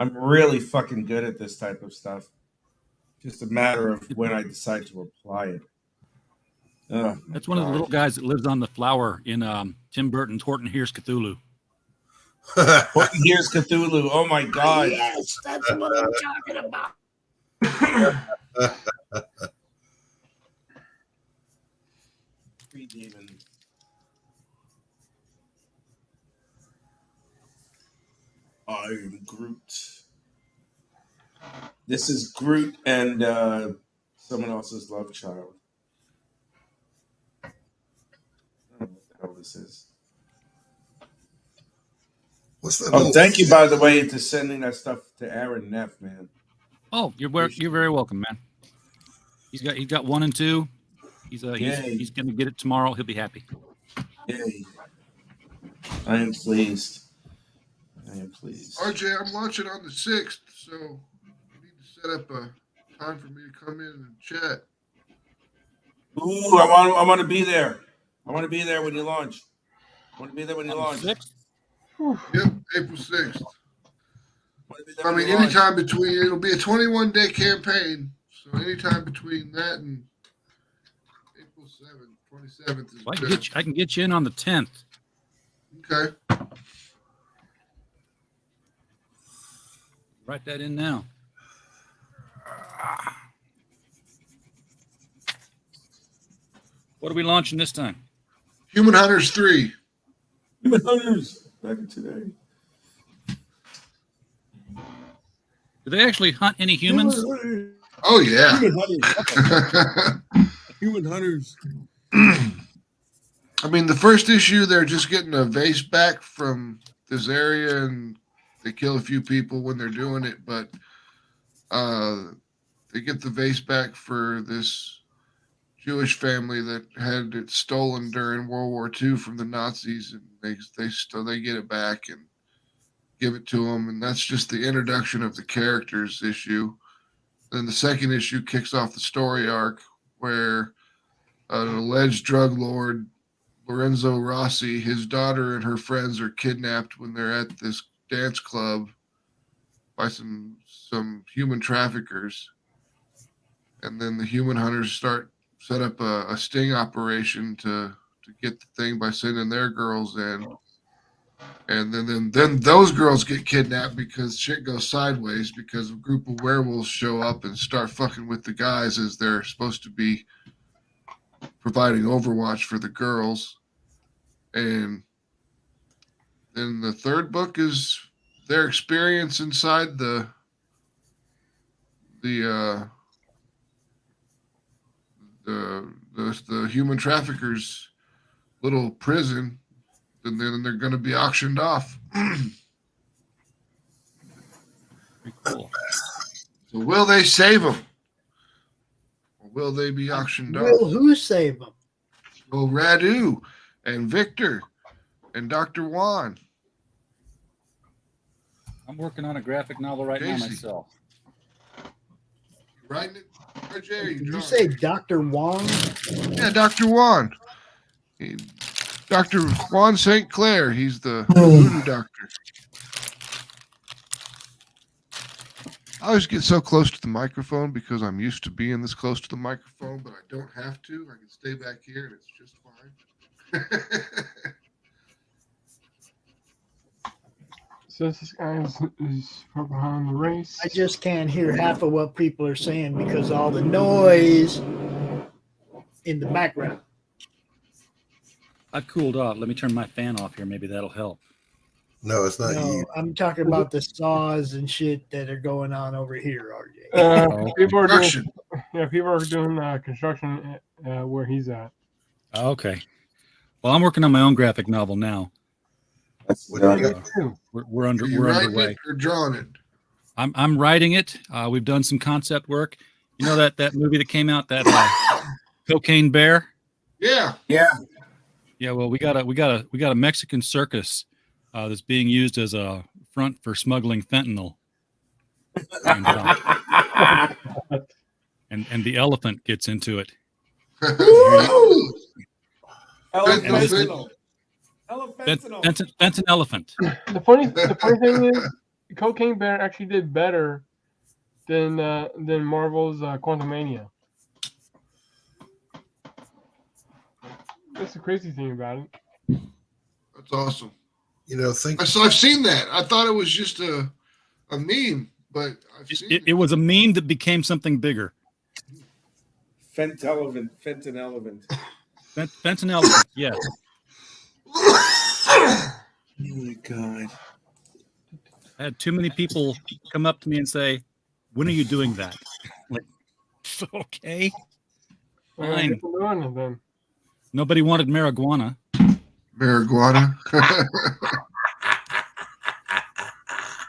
I'm really fucking good at this type of stuff. Just a matter of when I decide to apply it. Oh, That's one of the little guys that lives on the flower in Tim Burton's Horton Hears Cthulhu. Horton Hears Cthulhu. Oh my god. Yes, that's what I'm talking about. Demon. I'm Groot. This is Groot and someone else's love child. I don't know what the hell this is. What's that? Oh, thank you, by the way, to sending that stuff to Aaron Neff, man. Oh, you're very welcome, man. He's got 1 and 2. He's going to get it tomorrow. He'll be happy. Yay. I am pleased. RJ, I'm launching on the 6th, so you need to set up a time for me to come in and chat. Ooh, I want to be there. I want to be there when you launch. I want to be there when you launch. 6th? Yep, April 6th. I mean, anytime between, it'll be a 21-day campaign, so anytime between that and April 7th, 27th is Well, good. I can get you in on the 10th. Okay. Write that in now. What are we launching this time? Human Hunters 3. Human Hunters. Back today. Do they actually hunt any humans? Oh, yeah. Human Hunters. I mean, the first issue, they're just getting a vase back from this area, and they kill a few people when they're doing it, but they get the vase back for this Jewish family that had it stolen during World War II from the Nazis, and they get it back and give it to them, and that's just the introduction of the characters issue. Then the second issue kicks off the story arc where an alleged drug lord, Lorenzo Rossi, his daughter and her friends are kidnapped when they're at this dance club by some human traffickers, and then the human hunters set up a sting operation to get the thing by sending their girls in, and then those girls get kidnapped because shit goes sideways because a group of werewolves show up and start fucking with the guys as they're supposed to be providing overwatch for the girls. And then the third book is their experience inside the human traffickers' little prison, and then they're going to be auctioned off. Cool. So will they save them? Or will they be auctioned off? Will who save them? Well, Radu and Victor and Dr. Juan. I'm working on a graphic novel right now Casey. myself. Writing it? RJ, Did you say Dr. Wong? Yeah, Dr. Juan. Dr. Juan St. Clair. He's the voodoo doctor. I always get so close to the microphone because I'm used to being this close to the microphone, but I don't have to. I can stay back here and it's just fine. So this guy is far behind the race. I just can't hear half of what people are saying because of all the noise in the background. I've cooled off. Let me turn my fan off here. Maybe that'll help. No, it's not you. I'm talking about the saws and shit that are going on over here, RJ. People are doing construction where he's at. Okay. Well, I'm working on my own graphic novel now. What do you do? We're Are you writing underway. it or drawing it? I'm writing it. We've done some concept work. You know that movie that came out, that Cocaine Bear? Yeah. Yeah. Well, we got a Mexican circus that's being used as a front for smuggling fentanyl. And, and the elephant gets into it. Fenton elephant. The funny thing is, Cocaine Bear actually did better than Marvel's Quantumania. That's the crazy thing about it. That's awesome. You know, so I've seen that. I thought it was just a meme, but I've seen it was a meme that became something bigger. Fenton elephant. Fenton elephant, yes. Oh my God. I had too many people come up to me and say, "When are you doing that?" Like, okay, fine. Nobody wanted marijuana. Marijuana.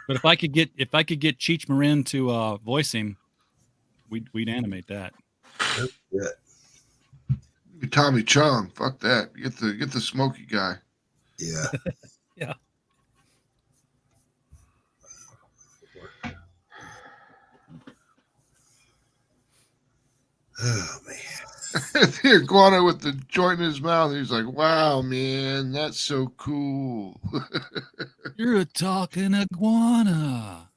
But if I could get Cheech Marin to voice him, we'd animate that. Yeah. Tommy Chong. Fuck that. Get the smoky guy. Yeah. Yeah. Oh man. The iguana with the joint in his mouth. He's like, "Wow, man, that's so cool." You're a talking iguana.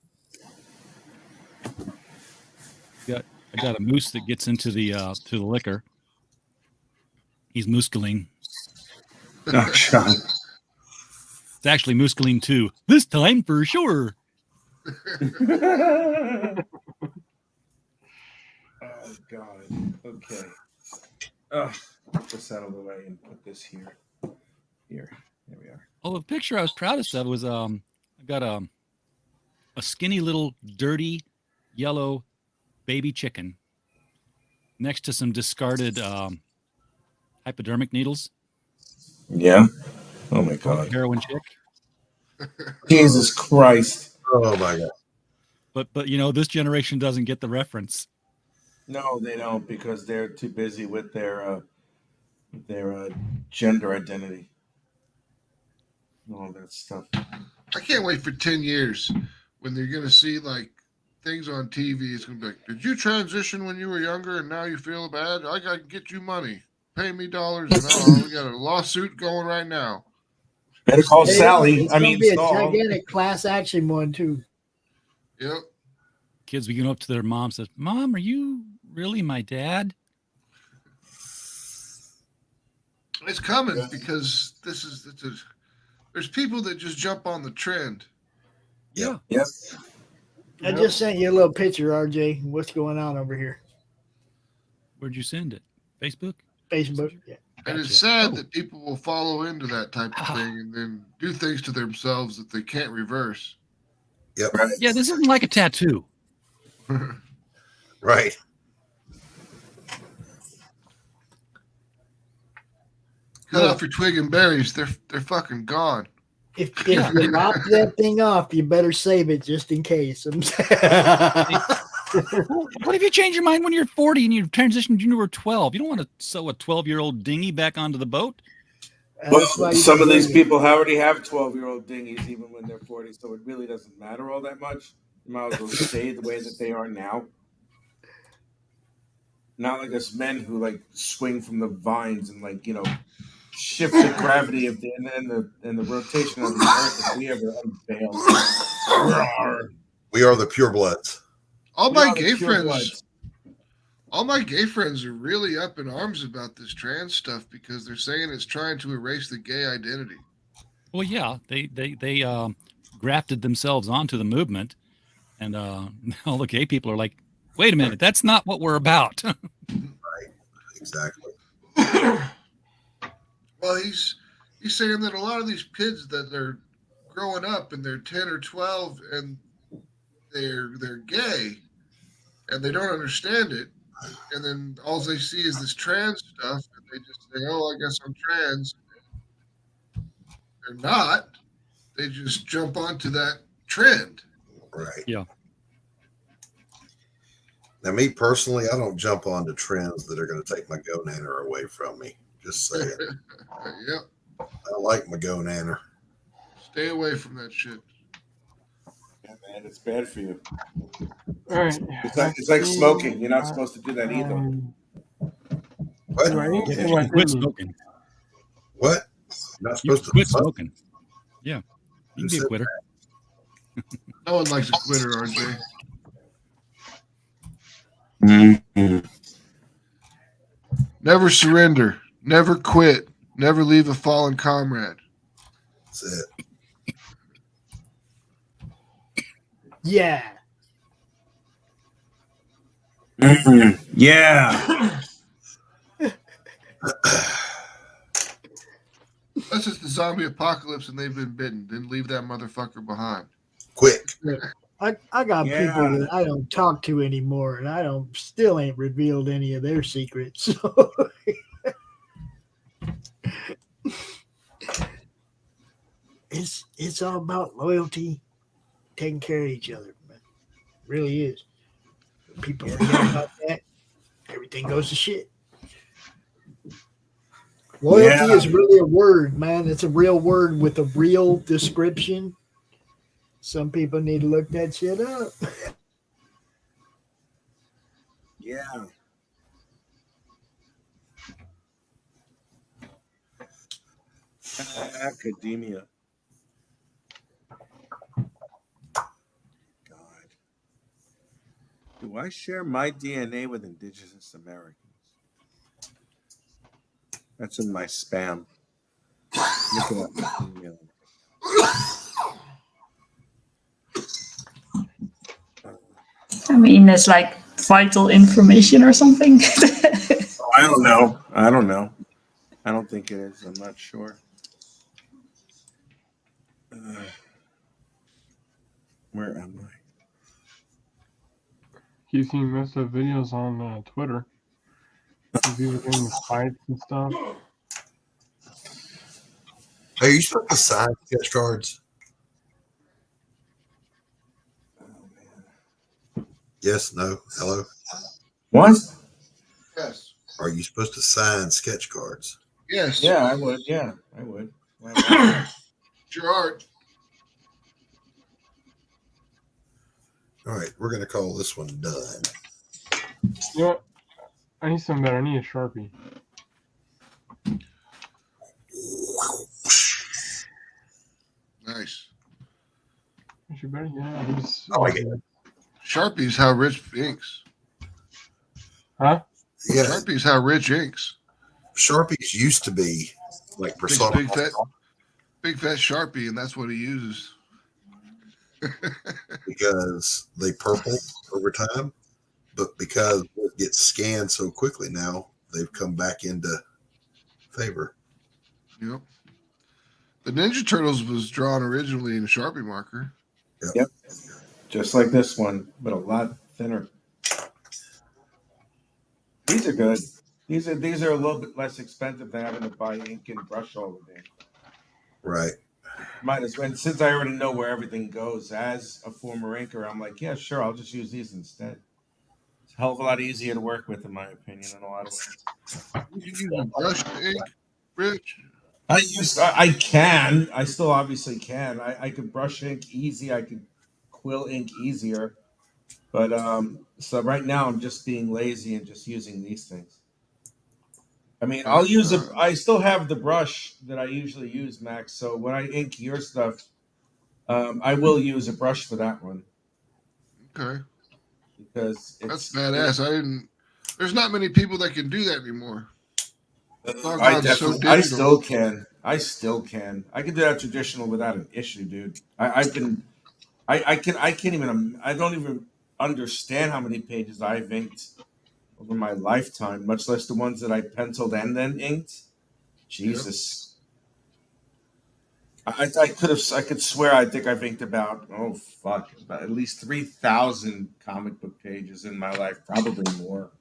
I got a moose that gets into the liquor. He's muscaline. Oh, Sean. It's actually muscaline 2. This time for sure. Oh God. Okay. Put this out of the way and put this here. Here we are. Oh, the picture I was proudest of was I got a skinny little dirty yellow baby chicken next to some discarded hypodermic needles. Yeah. Oh my God. Heroin chick. Jesus Christ. Oh my God. But you know, this generation doesn't get the reference. No, they don't, because they're too busy with their gender identity. All that stuff. I can't wait for 10 years when they're going to see like things on TV. It's going to be like, "Did you transition when you were younger and now you feel bad? I got to get you money. Pay me dollars an hour." We got a lawsuit going right now. Better call Sally. It's gonna be a gigantic class action one too. Yep. Kids be going up to their mom, says, "Mom, are you really my dad?" It's coming because there's people that just jump on the trend. Yeah. Yep. I just sent you a little picture, RJ. What's going on over here? Where'd you send it? Facebook? Facebook. Yeah. And it's sad that people will follow into that type of thing and then do things to themselves that they can't reverse. Yep. Yeah, this isn't like a tattoo. Right. Cut off your twig and berries. They're fucking gone. If you lop that thing off, you better save it just in case. What if you change your mind when you're 40 and you transitioned when you were 12? You don't want to sew a 12-year-old dinghy back onto the boat. Well, some of these people already have 12-year-old dinghies even when they're 40, so it really doesn't matter all that much. You might as well stay the way that they are now. Not like us men who like swing from the vines and like, you know, shift the gravity of and the rotation of the earth if we ever unveil. We are the purebloods. All my gay friends are really up in arms about this trans stuff because they're saying it's trying to erase the gay identity. Well, yeah, they grafted themselves onto the movement, and all the gay people are like, "Wait a minute, that's not what we're about." Right. Exactly. Well, he's saying that a lot of these kids that are growing up and they're 10 or 12 and they're gay and they don't understand it, and then all they see is this trans stuff and they just say, "Oh, I guess I'm trans." They're not. They just jump onto that trend. Right. Yeah. Now, me personally, I don't jump onto trends that are going to take my go-nanner away from me. Just saying. Yep. I like my go-nanner. Stay away from that shit. Yeah, man, it's bad for you. All right. It's like smoking. You're not supposed to do that either. What? Do I ink Yeah. or do I Quit clean? smoking. What? You're not You supposed to quit smoke? smoking. Yeah. You can be a quitter. No one likes a quitter, RJ. Never surrender. Never quit. Never leave a fallen comrade. That's it. Yeah. Yeah. Unless it's the zombie apocalypse and they've been bitten, then leave that motherfucker behind. Quick. I got people that I don't talk to anymore, and I still ain't revealed any of their secrets. So it's all about loyalty, taking care of each other. Man. It really is. When people forget about that, everything goes to shit. Loyalty is really a word, man. It's a real word with a real description. Some people need to look that shit up. Yeah. Academia. God. Do I share my DNA with Indigenous Americans? That's in my spam. Look at that email. I mean, it's like vital information or something. I don't know. I don't think it is. I'm not sure. Where am I? Keep seeing most of the videos on Twitter. People getting the fights and stuff. Hey, you supposed to sign sketch cards? Yes, no, hello? What? Yes. Are you supposed to sign sketch cards? Yes. Yeah, I would. Yeah, I would. Your art. All right, we're going to call this one done. You know what? I need something better. I need a Sharpie. Nice. Actually, better? Yeah. I like it. Sharpie's how Rich inks. Huh? Yeah. Sharpie's how Rich inks. Sharpies used to be like persona. Big fat Sharpie, and that's what he uses. Because they purple over time, but because it gets scanned so quickly now, they've come back into favor. Yep. The Ninja Turtles was drawn originally in a Sharpie marker. Yep. Just like this one, but a lot thinner. These are good. These are a little bit less expensive than having to buy ink and brush all the day. Right. Might as well. And since I already know where everything goes as a former inker, I'm like, yeah, sure, I'll just use these instead. It's a hell of a lot easier to work with, in my opinion, in a lot of ways. You can use a brush ink, Rich. I can. I still obviously can. I could brush ink easy. I could quill ink easier. But so right now I'm just being lazy and just using these things. I mean, I still have the brush that I usually use, Max. So when I ink your stuff, I will use a brush for that one. Okay. Because that's badass. There's not many people that can do that anymore. I still can. I can do that traditional without an issue, dude. I can't even. I don't even understand how many pages I've inked over my lifetime, much less the ones that I penciled and then inked. Jesus. Yep. I could swear I think I've inked about at least 3,000 comic book pages in my life, probably more.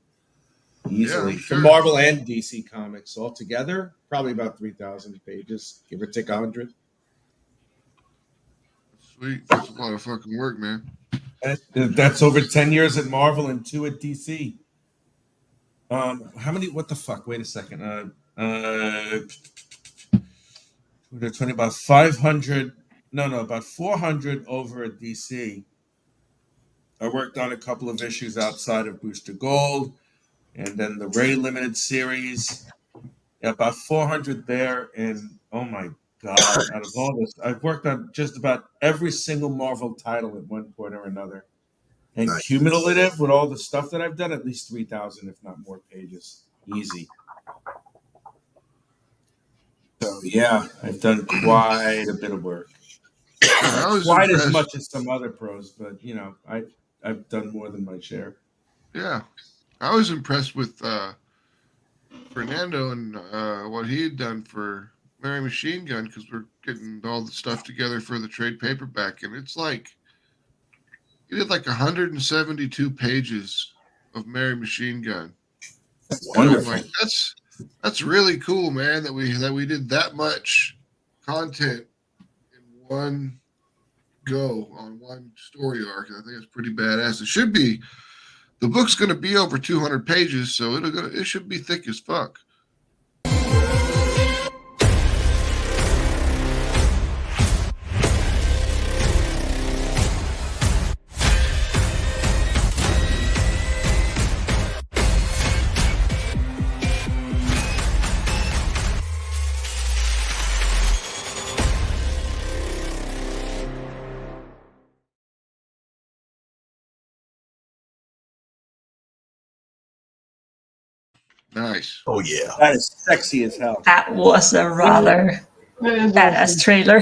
Easily. Yeah, sure. For Marvel and DC comics altogether, probably about 3,000 pages, give or take 100. Sweet. That's a lot of fucking work, man. That's over 10 years at Marvel and 2 at DC. How many? What the fuck? Wait a second. They're talking about 500 about 400 over at DC. I worked on a couple of issues outside of Booster Gold, and then the Ray Limited series. Yeah, about 400 there, and oh my God, out of all this, I've worked on just about every single Marvel title at one point or another. And Nice. cumulative with all the stuff that I've done, at least 3,000, if not more pages. Easy. So yeah, I've done quite a bit of work. Quite as much as some other pros, but you know, I've done more than my share. Yeah, I was impressed with Fernando and what he had done for Mary Machine Gun, because we're getting all the stuff together for the trade paperback, and it's like he did like 172 pages of Mary Machine Gun. Wonderful. Like, that's really cool, man. That we did that much content in one go on one story arc. I think it's pretty badass. It should be. The book's going to be over 200 pages, so it should be thick as fuck. Nice. Oh yeah. That is sexy as hell. That was a rather badass trailer.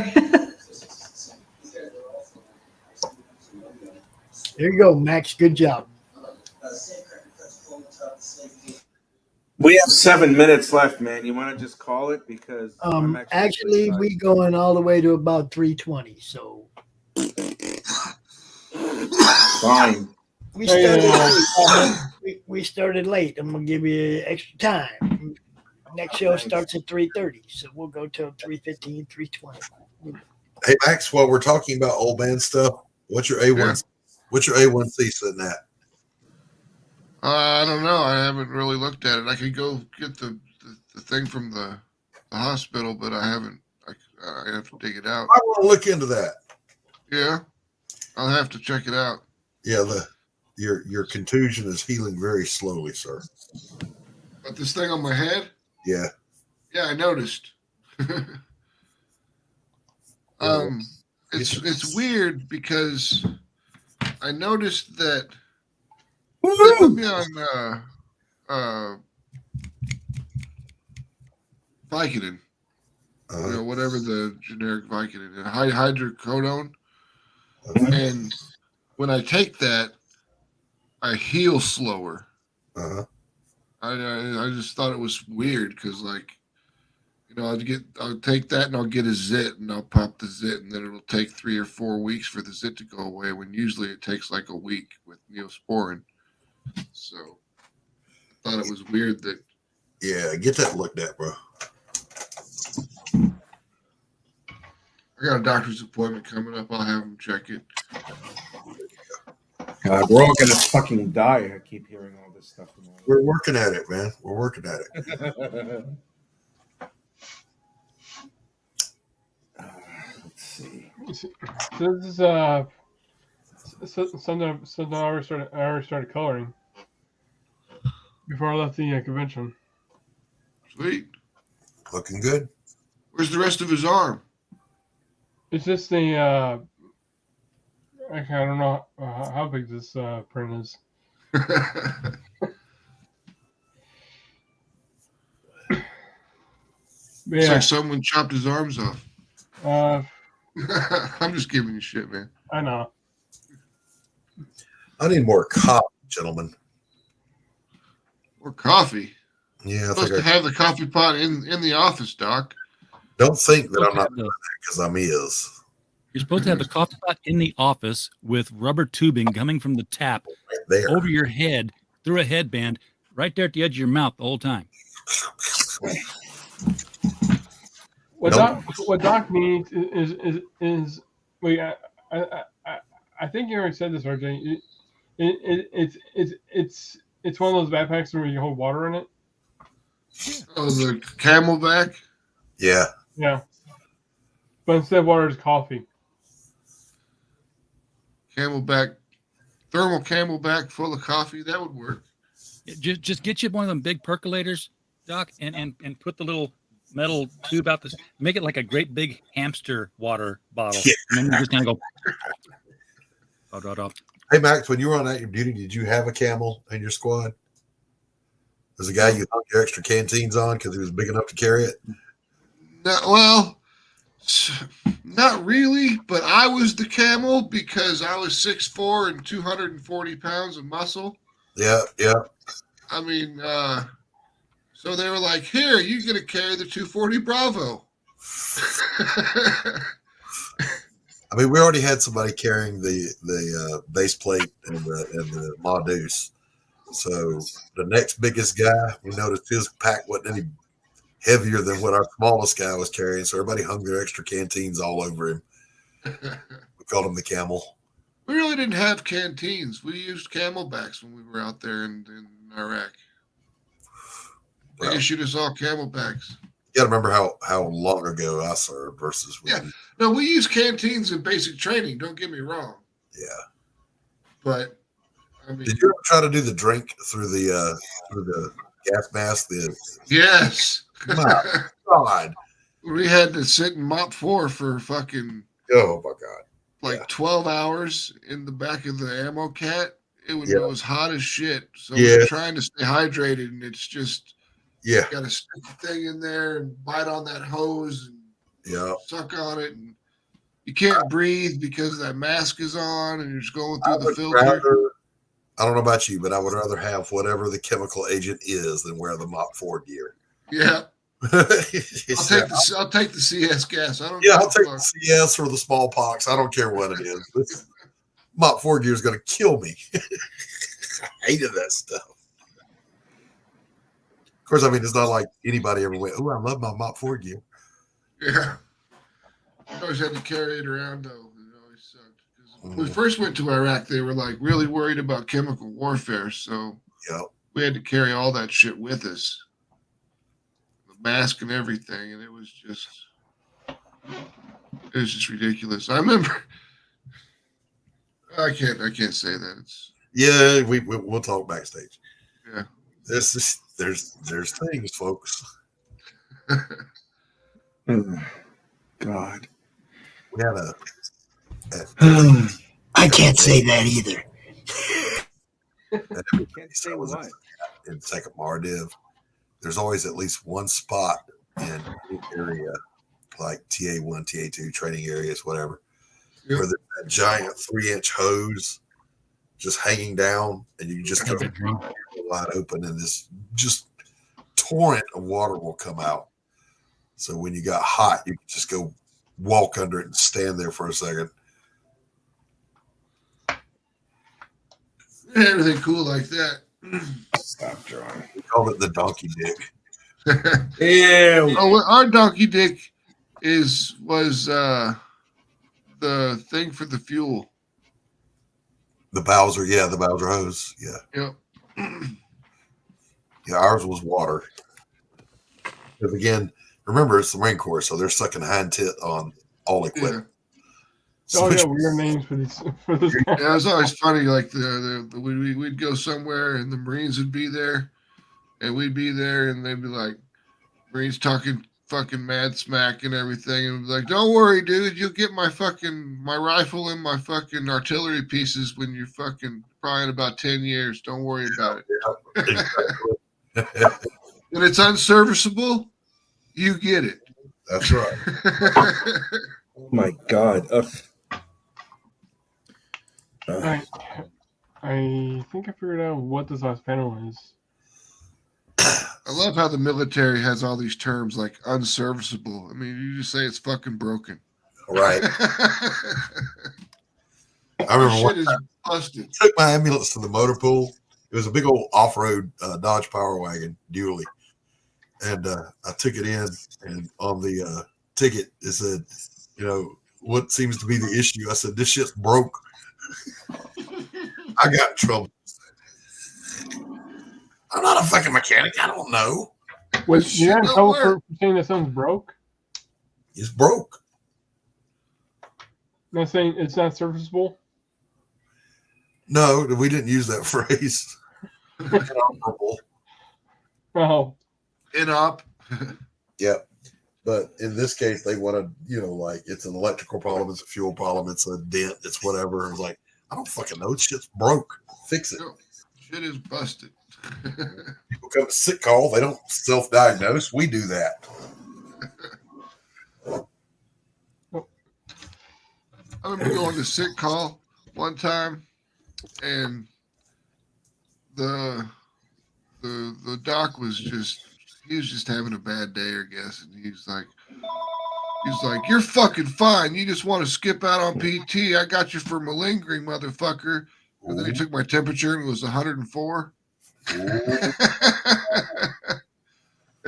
There you go, Max. Good job. We have 7 minutes left, man. You want to just call it? Because Actually, we going all the way to about 3:20. So fine. We started late. We started late. I'm gonna give you extra time. Next show starts at 3:30, so we'll go till 3:15, 3:20. Hey Max, while we're talking about old man stuff, what's your A1? Yeah. What's your A1C sitting at? I don't know. I haven't really looked at it. I could go get the thing from the hospital, but I haven't. I have to dig it out. I want to look into that. Yeah, I'll have to check it out. Yeah, your contusion is healing very slowly, sir. But this thing on my head? Yeah. Yeah, I noticed. It's weird because I noticed that they put me on Vicodin. You know, whatever the generic Vicodin, hydrocodone. And when I take that, I heal slower. I just thought it was weird because, like, you know, I'll take that and I'll get a zit and I'll pop the zit and then it'll take 3 or 4 weeks for the zit to go away when usually it takes like a week with Neosporin. So I thought it was weird that. Yeah, get that looked at, bro. I got a doctor's appointment coming up. I'll have him check it. God, we're all gonna fucking die. I keep hearing all this stuff. We're working at it, man. We're working at it. Let's see. So this is something I already started coloring before I left the convention. Sweet. Looking good. Where's the rest of his arm? It's just the actually, I don't know how big this print is. It's like someone chopped his arms off. I'm just giving you shit, man. I know. I need more coffee, gentlemen. More coffee? Yeah, I'm supposed to have the coffee pot in the office, Doc. Don't think that I'm not doing that because I'm is. You're supposed to have the coffee pot in the office with rubber tubing coming from the tap right over your head through a headband right there at the edge of your mouth the whole time. What Doc needs is wait, I think you already said this, RJ. It's one of those backpacks where you hold water in it. Oh, the Camelback? Yeah. Yeah. But instead of water, it's coffee. Camelback, thermal Camelback full of coffee. That would work. Just get you one of them big percolators, Doc, and put the little metal tube out this. Make it like a great big hamster water bottle, and then you just kind of go. Hey Max, when you were on active duty, did you have a camel in your squad? Was a guy you hung your extra canteens on because he was big enough to carry it? No, well, not really, but I was the camel because I was 6'4" and 240 pounds of muscle. Yeah. I mean, so they were like, "Here, you're gonna carry the 240 Bravo." I mean, we already had somebody carrying the base plate and the Ma Deuce. So the next biggest guy, we noticed his pack wasn't any heavier than what our smallest guy was carrying. So everybody hung their extra canteens all over him. We called him the camel. We really didn't have canteens. We used Camelbacks when we were out there in Iraq. They issued us all Camelbacks. You got to remember how long ago I served versus No, we use canteens in basic training. Don't get me wrong. Yeah, but I mean, did you ever try to do the drink through the gas mask? Yes. My God, we had to sit in Mop 4 for fucking. Oh my God. Like 12 hours in the back of the ammo cat. It was hot as shit. So we're trying to stay hydrated, and it's just you got to stick the thing in there and bite on that hose and suck on it, and you can't breathe because that mask is on, and you're just going through the filter. I don't know about you, but I would rather have whatever the chemical agent is than wear the Mop 4 gear. Yeah. I'll take the CS gas. I'll take the CS or the smallpox. I don't care what it is. This Mop 4 gear is going to kill me. I hated that stuff. Of course, I mean, it's not like anybody ever went, "Oh, I love my Mop 4 gear." Yeah. I always had to carry it around, though. It always sucked. When we first went to Iraq, they were like really worried about chemical warfare. So we had to carry all that shit with us. Mask and everything, and it was just ridiculous. I remember. I can't say that. It's we'll talk backstage. Yeah, there's things, folks. God, we had I can't say that either. Can't say what in Second Mardiv. There's always at least one spot in any area, like TA1, TA2 training areas, whatever, where there's that giant 3-inch hose just hanging down, and you just go wide open, and this just torrent of water will come out. So when you got hot, you can just go walk under it and stand there for a second. Everything cool like that. Stop drawing. We called it the donkey dick. Yeah. Our donkey dick was the thing for the fuel. The Bowser hose. Yeah. Yep. Yeah, ours was water. Because again, remember it's the Marine Corps, so they're sucking hind tit on all equipment. Oh yeah, weird names for this. Yeah, it was always funny. Like we'd go somewhere and the Marines would be there, and we'd be there, and they'd be like, Marines talking fucking mad smack and everything, and we'd be like, "Don't worry, dude, you'll get my rifle and my fucking artillery pieces when you're fucking probably in about 10 years. Don't worry about it." And it's unserviceable. You get it. That's right. Oh my God. I think I figured out what this last panel is. I love how the military has all these terms like unserviceable. I mean, you just say it's fucking broken. Right. I remember one time I took my ambulance to the motor pool. It was a big old off-road Dodge Power Wagon, dually. And I took it in, and on the ticket, it said, what seems to be the issue? I said, this shit's broke. I got in trouble. I'm not a fucking mechanic. I don't know. Was you got in trouble for saying that something's broke? It's broke. Not saying it's not serviceable? No, we didn't use that phrase. Inoperable. Oh. Inop. Yep. But in this case, they want to, like it's an electrical problem, it's a fuel problem, it's a dent, it's whatever. It's like, I don't fucking know. Shit's broke. Fix it. Shit is busted. People come to sick call. They don't self-diagnose. We do that. I remember going to sick call one time, and the doc was just having a bad day, I guess, and he's like, "You're fucking fine. You just want to skip out on PT. I got you for malingering, motherfucker." And then he took my temperature and it was 104. And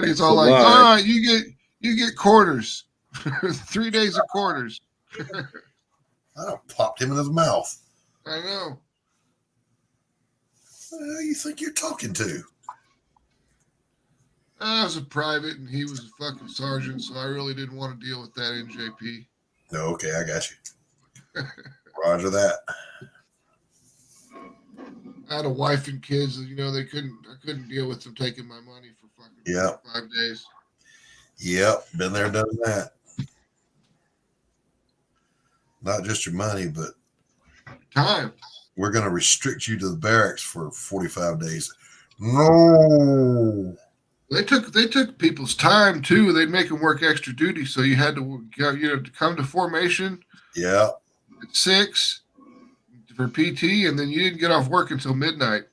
he's all like, "All right, you get quarters, 3 days of quarters." I popped him in his mouth. I know. Who you think you're talking to? I was a private and he was a fucking sergeant, so I really didn't want to deal with that NJP. No, okay, I got you. Roger that. I had a wife and kids, and I couldn't deal with them taking my money for fucking 5 days. Yep, been there, done that. Not just your money, but time. We're going to restrict you to the barracks for 45 days. No. They took people's time too. They'd make them work extra duty, so you had to come to formation. Yeah. At 6 for PT, and then you didn't get off work until midnight.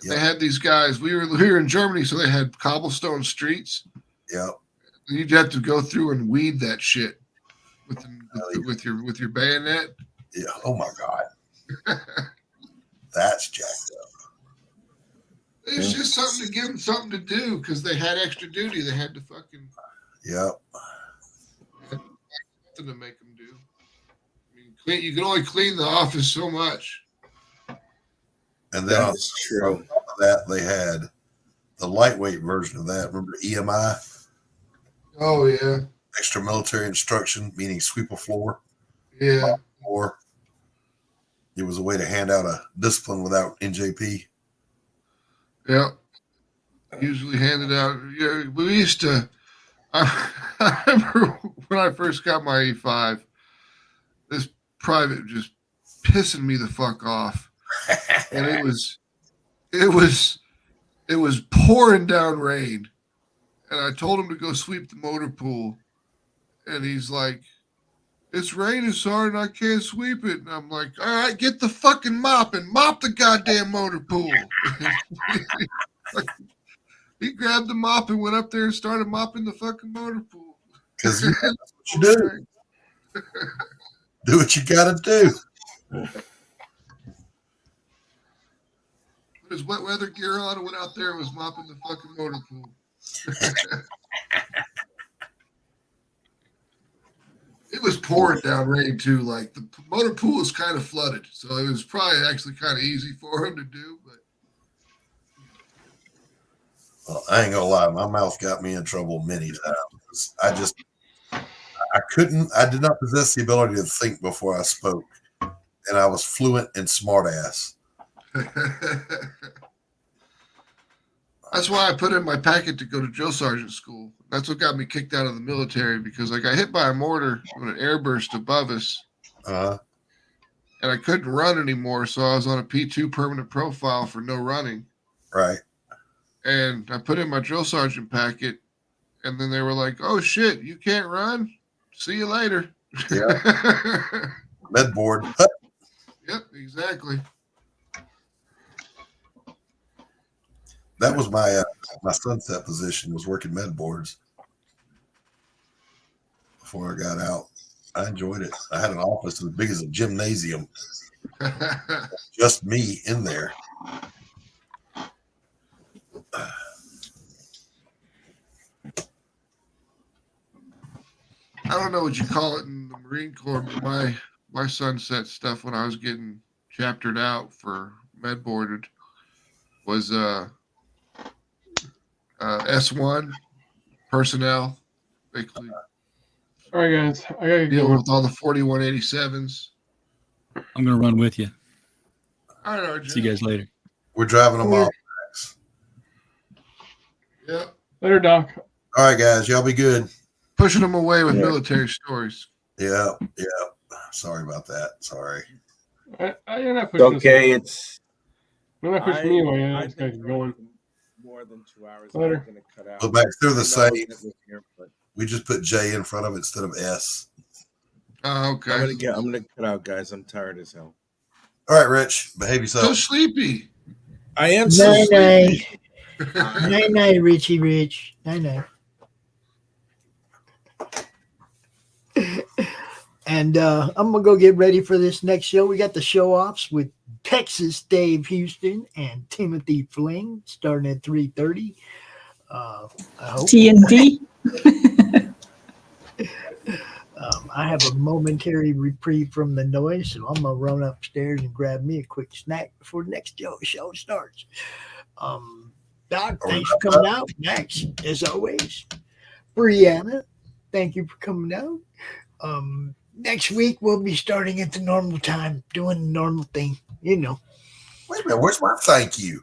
Yep. They had these guys. We were in Germany, so they had cobblestone streets. Yeah. You'd have to go through and weed that shit with your bayonet. Yeah. Oh my God. That's jacked up. It's just something to give them something to do because they had extra duty. They had to fucking. Yep. Something to make them do. I mean, you can only clean the office so much. And then on top of that, they had the lightweight version of that. Remember EMI? Oh yeah. Extra military instruction, meaning sweep a floor. Yeah. Or it was a way to hand out a discipline without NJP. Yeah. Usually handed out. Yeah, we used to. I remember when I first got my E5, this private was just pissing me the fuck off, and it was pouring down rain, and I told him to go sweep the motor pool, and he's like, "It's raining, Sergeant, I can't sweep it." And I'm like, "All right, get the fucking mop and mop the goddamn motor pool." He grabbed the mop and went up there and started mopping the fucking motor pool. Because that's what you do. Do what you got to do. Put his wet weather gear on and went out there and was mopping the fucking motor pool. It was pouring down rain too. Like the motor pool was kind of flooded, so it was probably actually kind of easy for him to do. But well, I ain't gonna lie, my mouth got me in trouble many times. I did not possess the ability to think before I spoke, and I was fluent and smart ass. That's why I put in my packet to go to drill sergeant school. That's what got me kicked out of the military because I got hit by a mortar when an airburst above us. And I couldn't run anymore, so I was on a P2 permanent profile for no running. Right. And I put in my drill sergeant packet, and then they were like, "Oh shit, you can't run? See you later." Yeah. Med board. Yep, exactly. That was my sunset position, was working med boards before I got out. I enjoyed it. I had an office as big as a gymnasium. Just me in there. I don't know what you call it in the Marine Corps, but my sunset stuff when I was getting chaptered out for med boarded was S1 personnel, basically. All right, guys, I gotta deal with all the 4187s. I'm gonna run with you. All right, RJ. See you guys later. We're driving them off. Yep. Later, Doc. All right, guys. Y'all be good. Pushing them away with military stories. Yeah. Sorry about that. Sorry. You're not It's pushing okay. You're not pushing me away. I It's going. More than 2 hours. Later. I'm gonna cut out. Look back through the I know same. it's here, but We just put J in front of it instead of S. Oh, okay. I'm gonna cut out, guys. I'm tired as hell. All right, Rich. Behave yourself. So sleepy. I am so Night, sleepy. night, night, Richie Rich. Night, night. And I'm gonna go get ready for this next show. We got the show offs with Texas Dave Houston and Timothy Fling starting at 3:30. I hope. TNT. I have a momentary reprieve from the noise, so I'm gonna run upstairs and grab me a quick snack before the next show starts. Doc, thanks for coming out. Max, as always. Brianna, thank you for coming out. Next week we'll be starting at the normal time, doing the normal thing, you know. Wait a minute, where's my thank you?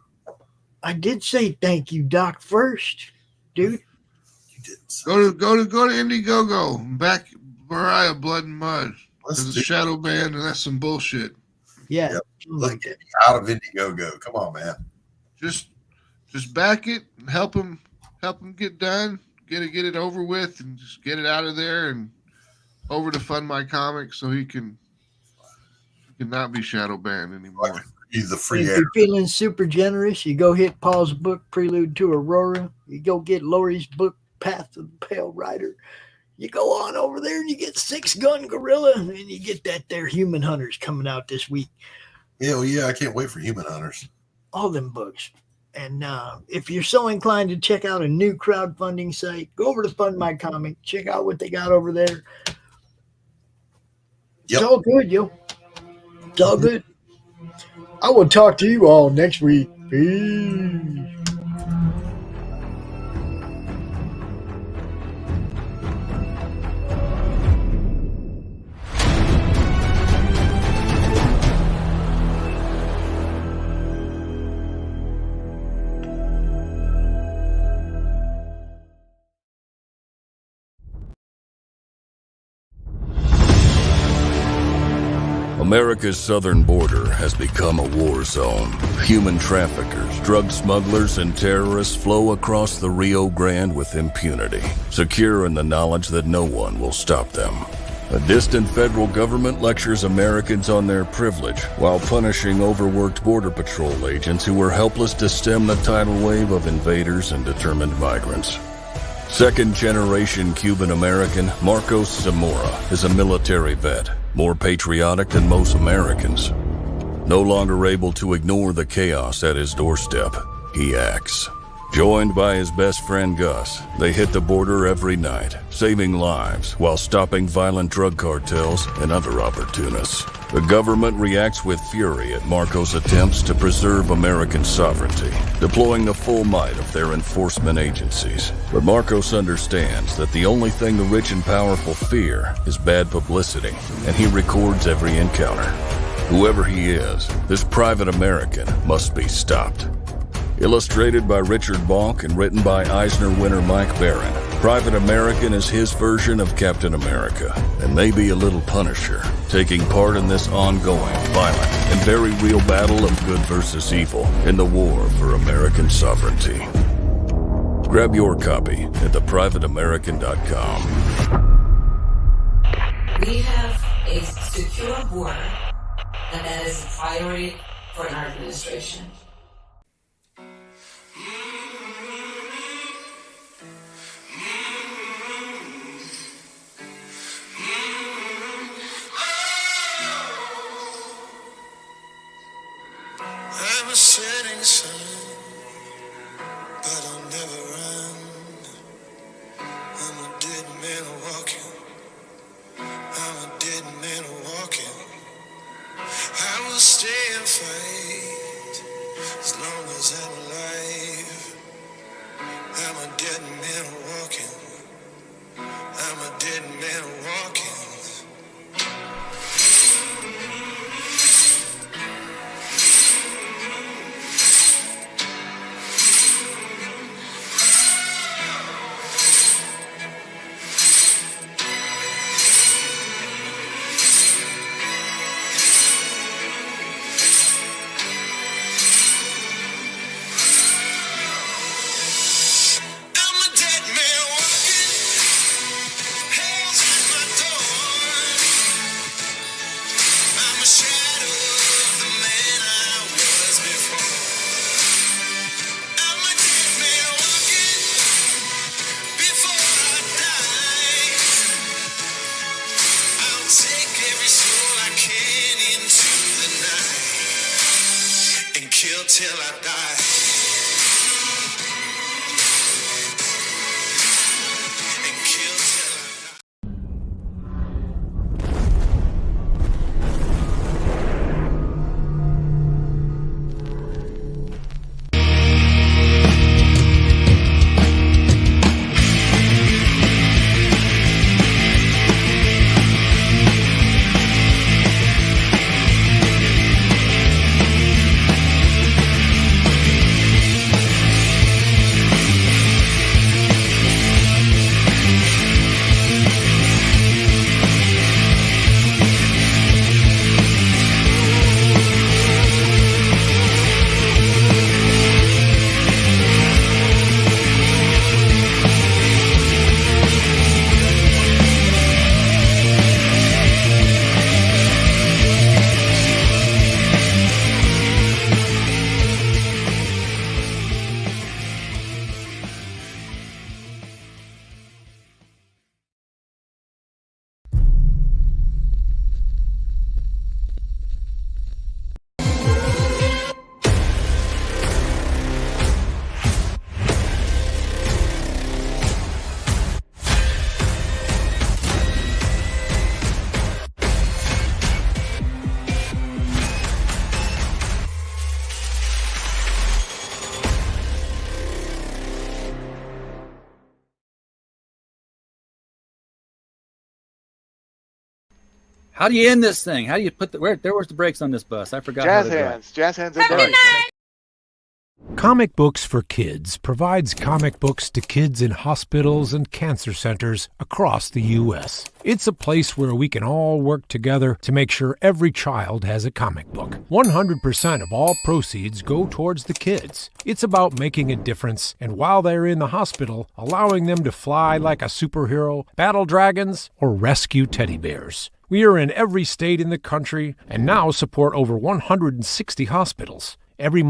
I did say thank you, Doc, first, dude. You didn't. Go to Indiegogo. Back Mariah Blood and Mud. There's a shadow band, and that's some bullshit. Yeah. Yep. Like that. Out of Indiegogo. Come on, man. Just back it and help him get done. Get it over with, and just get it out of there and over to Fund My Comics so he can not be shadow banned anymore. He's the free If air. you're feeling super generous, you go hit Paul's book, Prelude to Aurora. You go get Laurie's book, Path of the Pale Rider. You go on over there and you get Six Gun Gorilla, and you get that there Human Hunters coming out this week. Hell yeah, I can't wait for Human Hunters. All them books. And if you're so inclined to check out a new crowdfunding site, go over to Fund My Comic. Check out what they got over there. Yep. It's all good, yo. It's all good. I will talk to you all next week. Peace. America's southern border has become a war zone. Human traffickers, drug smugglers, and terrorists flow across the Rio Grande with impunity, secure in the knowledge that no one will stop them. A distant federal government lectures Americans on their privilege while punishing overworked border patrol agents who were helpless to stem the tidal wave of invaders and determined migrants. Second-generation Cuban-American Marcos Zamora is a military vet, more patriotic than most Americans. No longer able to ignore the chaos at his doorstep, he acts. Joined by his best friend Gus, they hit the border every night, saving lives while stopping violent drug cartels and other opportunists. The government reacts with fury at Marcos' attempts to preserve American sovereignty, deploying the full might of their enforcement agencies. But Marcos understands that the only thing the rich and powerful fear is bad publicity, and he records every encounter. Whoever he is, this private American must be stopped. Illustrated by Richard Bonk and written by Eisner winner Mike Barron, Private American is his version of Captain America, and maybe a little Punisher, taking part in this ongoing, violent, and very real battle of good versus evil in the war for American sovereignty. Grab your copy at theprivateamerican.com. We have a secure border, and that is a priority for our administration. I'm a setting sun, but I'll never run. I'm a dead man walking. I'm a dead man walking. I will stay and fight as long as I'm alive. I'm a dead man walking. I'm a dead man walking. kill till I die. And kill till I die. How do you end this thing? How do you put the where's the brakes on this bus? I forgot. Jazz how to do it. hands. Jazz hands are done. Comic Books for Kids provides comic books to kids in hospitals and cancer centers across the U.S. It's a place where we can all work together to make sure every child has a comic book. 100% of all proceeds go towards the kids. It's about making a difference, and while they're in the hospital, allowing them to fly like a superhero, battle dragons, or rescue teddy bears. We are in every state in the country and now support over 160 hospitals. Every